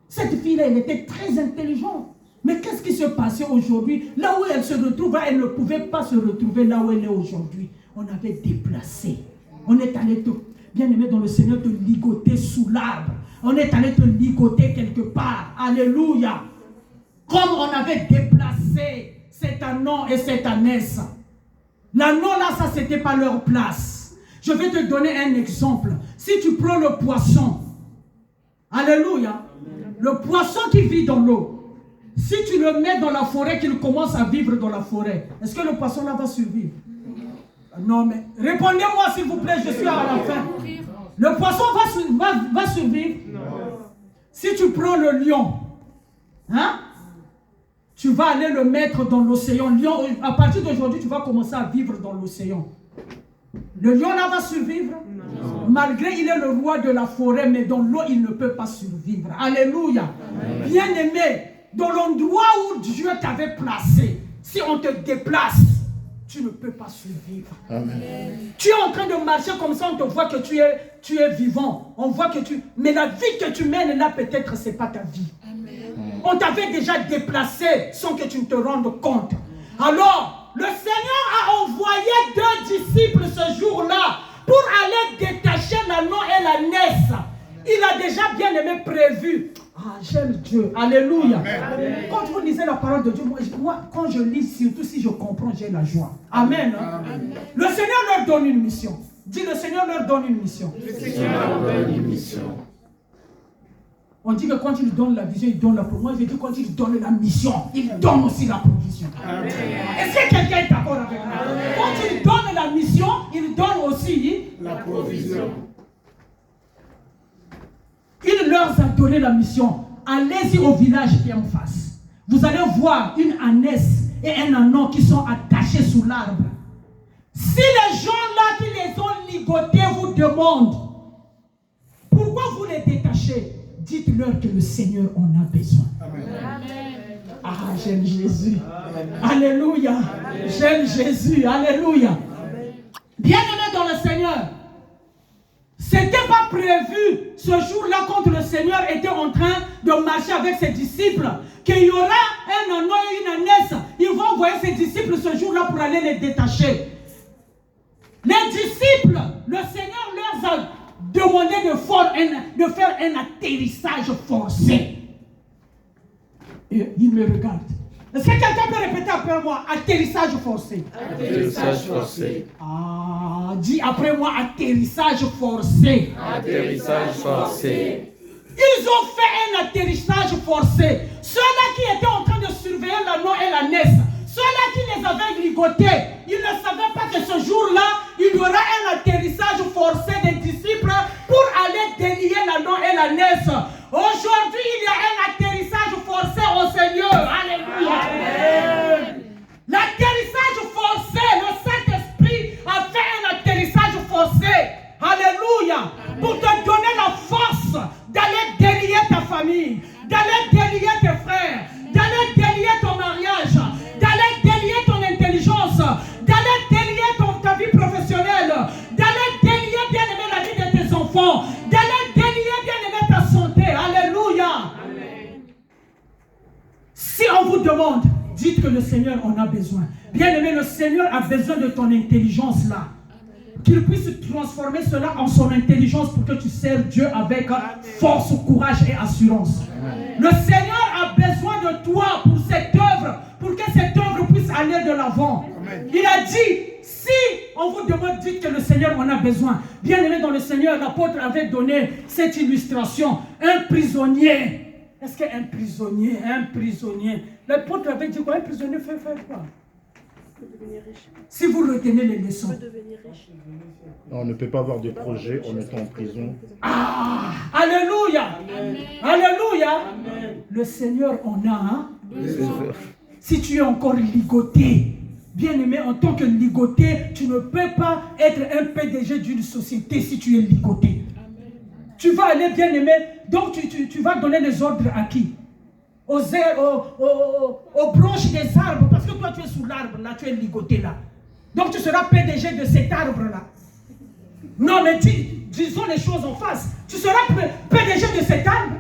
Cette fille-là, elle était très intelligente. Mais qu'est-ce qui se passait aujourd'hui? Là où elle se retrouvait, elle ne pouvait pas se retrouver là où elle est aujourd'hui. On avait déplacé. On est allé te, bien aimé dans le Seigneur, te ligoter sous l'arbre. On est allé te ligoter quelque part. Alléluia. Comme on avait déplacé cet anon et cette ânesse. L'anon là, ça c'était pas leur place. Je vais te donner un exemple. Si tu prends le poisson, alléluia, le poisson qui vit dans l'eau, si tu le mets dans la forêt, qu'il commence à vivre dans la forêt, est-ce que le poisson là va survivre? Non, mais répondez-moi s'il vous plaît, je suis à la fin. Le poisson va survivre? Non. Si tu prends le lion, hein, tu vas aller le mettre dans l'océan. Lion, à partir d'aujourd'hui, tu vas commencer à vivre dans l'océan. Le lion là va survivre? Non. Malgré il est le roi de la forêt, mais dans l'eau, il ne peut pas survivre. Alléluia. Bien-aimé, dans l'endroit où Dieu t'avait placé, si on te déplace, tu ne peux pas survivre. Amen. Tu es en train de marcher comme ça, on te voit que tu es vivant. On voit que tu... Mais la vie que tu mènes là, peut-être, ce n'est pas ta vie. Amen. On t'avait déjà déplacé sans que tu ne te rendes compte. Alors, le Seigneur a envoyé 2 disciples ce jour-là pour aller détacher l'agneau et l'ânesse. Il a déjà bien aimé prévu. Ah, j'aime Dieu. Alléluia. Amen. Quand vous lisez la parole de Dieu, moi, quand je lis, surtout si je comprends, j'ai la joie. Amen. Amen. Le Seigneur leur donne une mission. Dis, le Seigneur leur donne une mission. Le Seigneur leur donne une mission. On dit que quand il donne la vision, il donne la provision. Moi, je dis quand il donne la mission, il donne aussi la provision. Amen. Est-ce que quelqu'un est d'accord avec moi? Quand il donne la mission, il donne aussi la provision. Il leur a donné la mission. Allez-y au village qui est en face. Vous allez voir une ânesse et un ânon qui sont attachés sous l'arbre. Si les gens là qui les ont ligotés vous demandent pourquoi vous les détachez, dites-leur que le Seigneur en a besoin. Amen. Ah, j'aime Jésus. Amen. Alléluia. Amen. J'aime Jésus. Alléluia. Bien-aimés dans le Seigneur, ce n'était pas prévu ce jour-là quand le Seigneur était en train de marcher avec ses disciples qu'il y aura un ânon et une ânesse. Ils vont envoyer ses disciples ce jour-là pour aller les détacher. Les disciples, le Seigneur leur a demandé de faire un atterrissage forcé. Et ils me regardent. Est-ce que quelqu'un peut répéter après moi? Atterrissage forcé. Atterrissage forcé. Ah, dis après moi, atterrissage forcé. Atterrissage forcé. Ils ont fait un atterrissage forcé. Ceux-là qui étaient en train de surveiller l'agneau et l'ânesse, ceux-là qui les avaient ligotés, ils ne savaient pas que ce jour-là, il y aura un atterrissage forcé des disciples pour aller délier l'agneau et l'ânesse. Aujourd'hui, il y a un atterrissage forcé au Seigneur. Alléluia. Amen. L'atterrissage forcé, le Saint-Esprit a fait un atterrissage forcé. Alléluia. Amen. Pour te donner la force d'aller délier ta famille, d'aller délier tes frères, d'aller délier ton mariage, d'aller délier ton intelligence, d'aller délier ta vie professionnelle, d'aller délier bien aimer la vie de tes enfants, d'aller délier bien aimer ta santé. Alléluia. Amen. Si on vous demande, dites que le Seigneur en a besoin. Bien aimé, le Seigneur a besoin de ton intelligence là. Qu'il puisse transformer cela en son intelligence pour que tu sers Dieu avec force, courage et assurance. Amen. Le Seigneur a besoin de toi pour cette œuvre, pour que cette œuvre puisse aller de l'avant. Il a dit, si on vous demande, dites que le Seigneur en a besoin. Bien aimé dans le Seigneur, l'apôtre avait donné cette illustration. Un prisonnier. Est-ce qu'un prisonnier, l'apôtre avait dit quoi? Un prisonnier fait faire quoi? Si vous retenez les leçons. On ne peut pas avoir de projet en étant en prison. Ah, alléluia. Amen. Alléluia. Amen. Le Seigneur en a. Hein? Si tu es encore ligoté, bien aimé, en tant que ligoté, tu ne peux pas être un PDG d'une société si tu es ligoté. Amen. Tu vas aller, bien aimé, donc tu vas donner les ordres à qui? Aux branches des arbres, parce que toi tu es sous l'arbre là, tu es ligoté là. Donc tu seras PDG de cet arbre là. Non mais disons les choses en face. Tu seras PDG de cet arbre.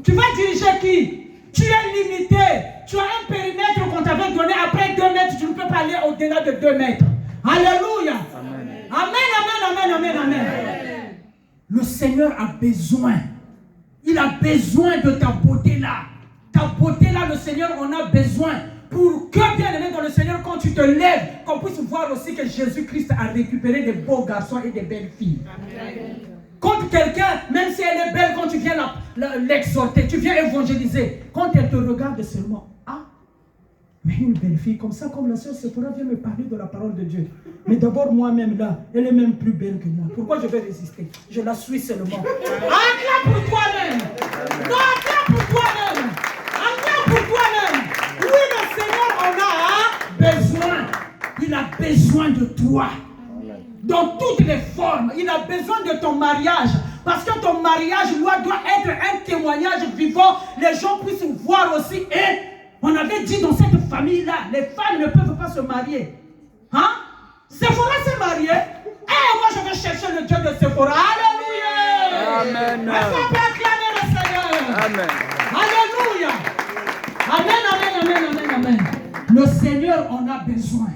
Tu vas diriger qui? Tu es limité. Tu as un périmètre qu'on t'avait donné. Après 2 mètres, tu ne peux pas aller au-delà de 2 mètres. Alléluia. Amen, amen, amen, amen, amen. Le Seigneur a besoin. Il a besoin de ta beauté là. Ta beauté là, le Seigneur en a besoin. Pour que, bien aimé dans le Seigneur, quand tu te lèves, qu'on puisse voir aussi que Jésus-Christ a récupéré des beaux garçons et des belles filles. Amen. Quand quelqu'un, même si elle est belle, quand tu viens l'exhorter, tu viens évangéliser, quand elle te regarde seulement, ah, mais une belle fille comme ça, comme la sœur Sephora vient me parler de la parole de Dieu. Mais d'abord moi-même là, elle est même plus belle que moi. Pourquoi je vais résister? Je la suis seulement. Acclame pour toi-même. Non, acclame pour toi-même. Acclame pour toi-même. Oui, le Seigneur en a besoin. Il a besoin de toi. Dans toutes les formes. Il a besoin de ton mariage. Parce que ton mariage doit être un témoignage vivant. Les gens puissent voir aussi. Et on avait dit dans cette famille-là, les femmes ne peuvent pas se marier. Hein? Sephora s'est mariée. Et moi je vais chercher le Dieu de Sephora. Alléluia. Amen. Est-ce qu'on peut acclamer le Seigneur? Amen. Alléluia. Amen, amen, amen, amen, amen. Le Seigneur en a besoin.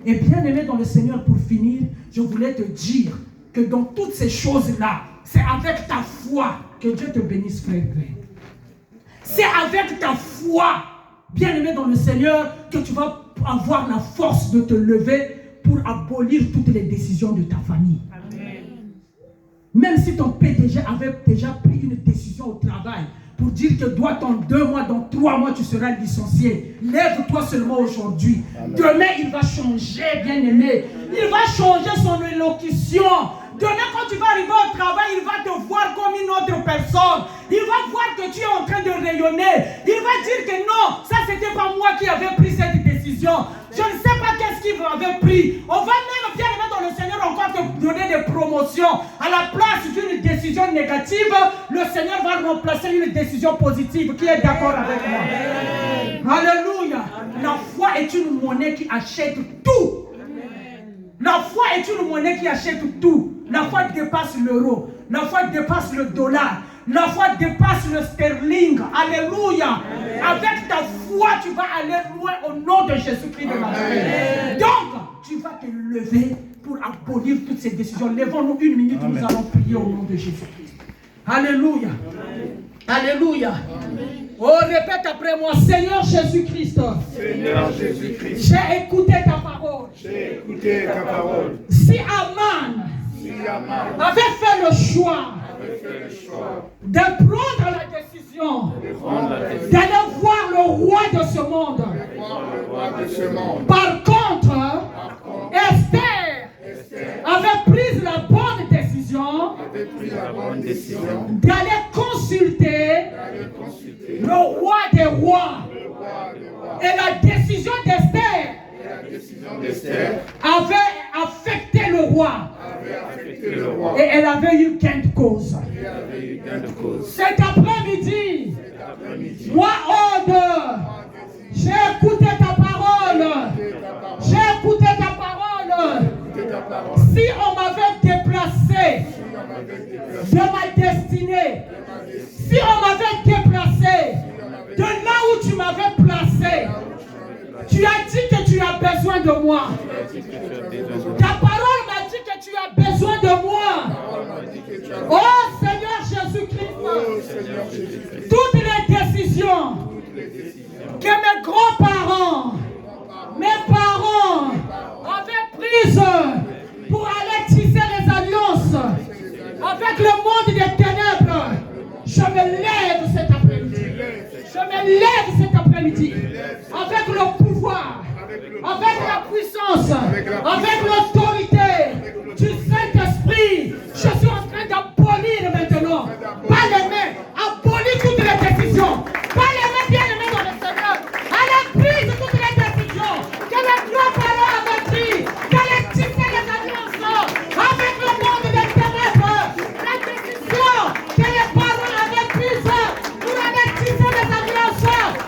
Et bien aimé dans le Seigneur, pour finir, je voulais te dire que dans toutes ces choses-là, c'est avec ta foi que Dieu te bénisse, frère. C'est avec ta foi, bien aimé dans le Seigneur, que tu vas avoir la force de te lever pour abolir toutes les décisions de ta famille. Amen. Même si ton PDG avait déjà pris une décision au travail, pour dire que dans 2 mois, dans 3 mois, tu seras licencié. Lève-toi seulement aujourd'hui. Demain, il va changer, bien-aimé. Il va changer son élocution. Demain, quand tu vas arriver au travail, il va te voir comme une autre personne. Il va voir que tu es en train de rayonner. Il va dire que non, ça, c'était pas moi qui avais pris cette décision. Je ne sais pas qu'est-ce qu'il avait pris. On va même bien aimé dans le Seigneur encore te donner des promotions. À la place d'une décision négative, le Seigneur va remplacer une décision positive. Qui est d'accord avec moi? Amen. Alléluia. Amen. La foi est une monnaie qui achète tout. Amen. La foi est une monnaie qui achète tout. La foi dépasse l'euro. La foi dépasse le dollar. La foi dépasse le sterling. Alléluia. Amen. Avec ta foi, tu vas aller loin au nom de Jésus-Christ de Nazareth. Donc, tu vas te lever pour abolir toutes ces décisions. Lèvons-nous 1 minute, Amen. Nous allons prier au nom de Jésus-Christ. Alléluia. Amen. Alléluia. Amen. Oh, répète après moi, Seigneur Jésus-Christ. Seigneur Jésus-Christ. J'ai écouté ta parole. J'ai écouté ta parole. Si Aman avait fait le choix de prendre la décision d'aller voir le roi de ce monde. Par contre, Esther avait pris la bonne décision d'aller consulter le roi des rois. Et la décision d'Esther avait affecté le roi. Et elle avait eu gain de cause. Cet après-midi, moi, j'ai écouté ta parole. J'ai écouté ta parole. Si on m'avait déplacé de ma destinée, si on m'avait déplacé de là où tu m'avais placé, tu as dit que tu as besoin de moi. Ta parole m'a dit que tu as besoin de moi. Oh Seigneur Jésus-Christ, toutes les décisions que mes grands-parents, mes parents avaient prises pour aller tisser les alliances avec le monde des ténèbres, je me lève cet après-midi. Je me lève cet après-midi avec le pouvoir, avec la puissance, avec l'autorité du Saint-Esprit. Je suis en train d'abolir maintenant, par les mains, abolir toutes les décisions, par les mains bien aimées dans le Seigneur, à la prise de toutes les décisions que les grands-parents avaient prises, d'aller tisser les alliances avec le monde des ténèbres, la décision que les parents avaient prise pour aller tisser les alliances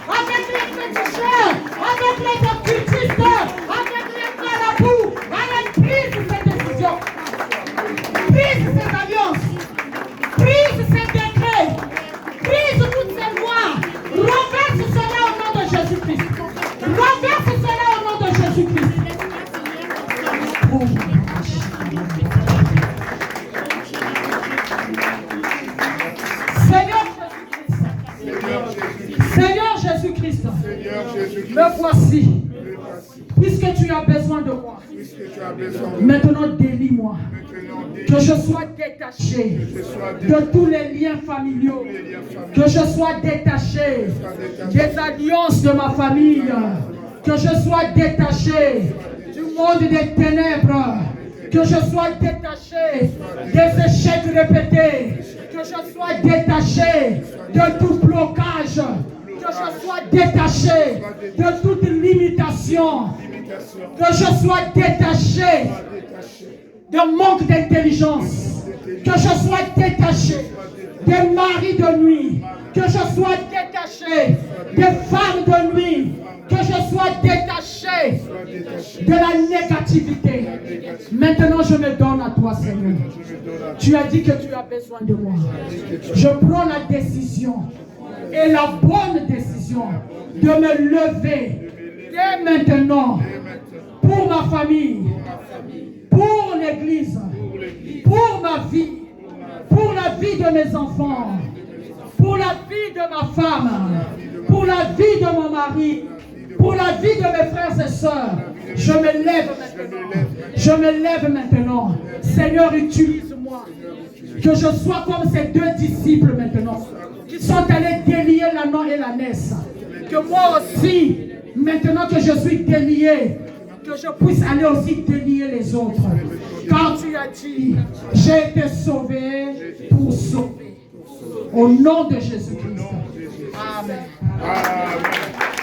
avec les féticheurs. Seigneur Jésus-Christ, Seigneur Jésus-Christ, me voici. me voici. Puisque tu as besoin de moi, Puisque tu as besoin de maintenant délie-moi. maintenant, Que je sois détaché que je sois de tous les liens familiaux. des liens familiaux, Que je sois détaché des alliances de ma famille. Que je sois détaché du monde des ténèbres. Que je sois détaché des échecs répétés. Que je sois détaché de tout blocage. Que je sois détaché de toute limitation. Que je sois détaché de manque d'intelligence. Que je sois détaché des maris de nuit. Que je sois détaché des femmes de nuit. Que je sois détaché de la négativité. Maintenant, je me donne à toi, Seigneur. Tu as dit que tu as besoin de moi. Je prends la décision, et la bonne décision, de me lever dès maintenant pour ma famille, pour l'église, pour ma vie, pour la vie de mes enfants, pour la vie de ma femme, pour la vie de mon mari, pour la vie de mes frères et sœurs. Je me lève maintenant. Je me lève maintenant. Seigneur, utilise-moi. Que je sois comme ces deux disciples maintenant, qui sont allés délier l'ânon et l'ânesse. Que moi aussi, maintenant que je suis délié, que je puisse aller aussi délier les autres. Car tu as dit, j'ai été sauvé pour sauver. Au nom de Jésus-Christ. Amen. Amen.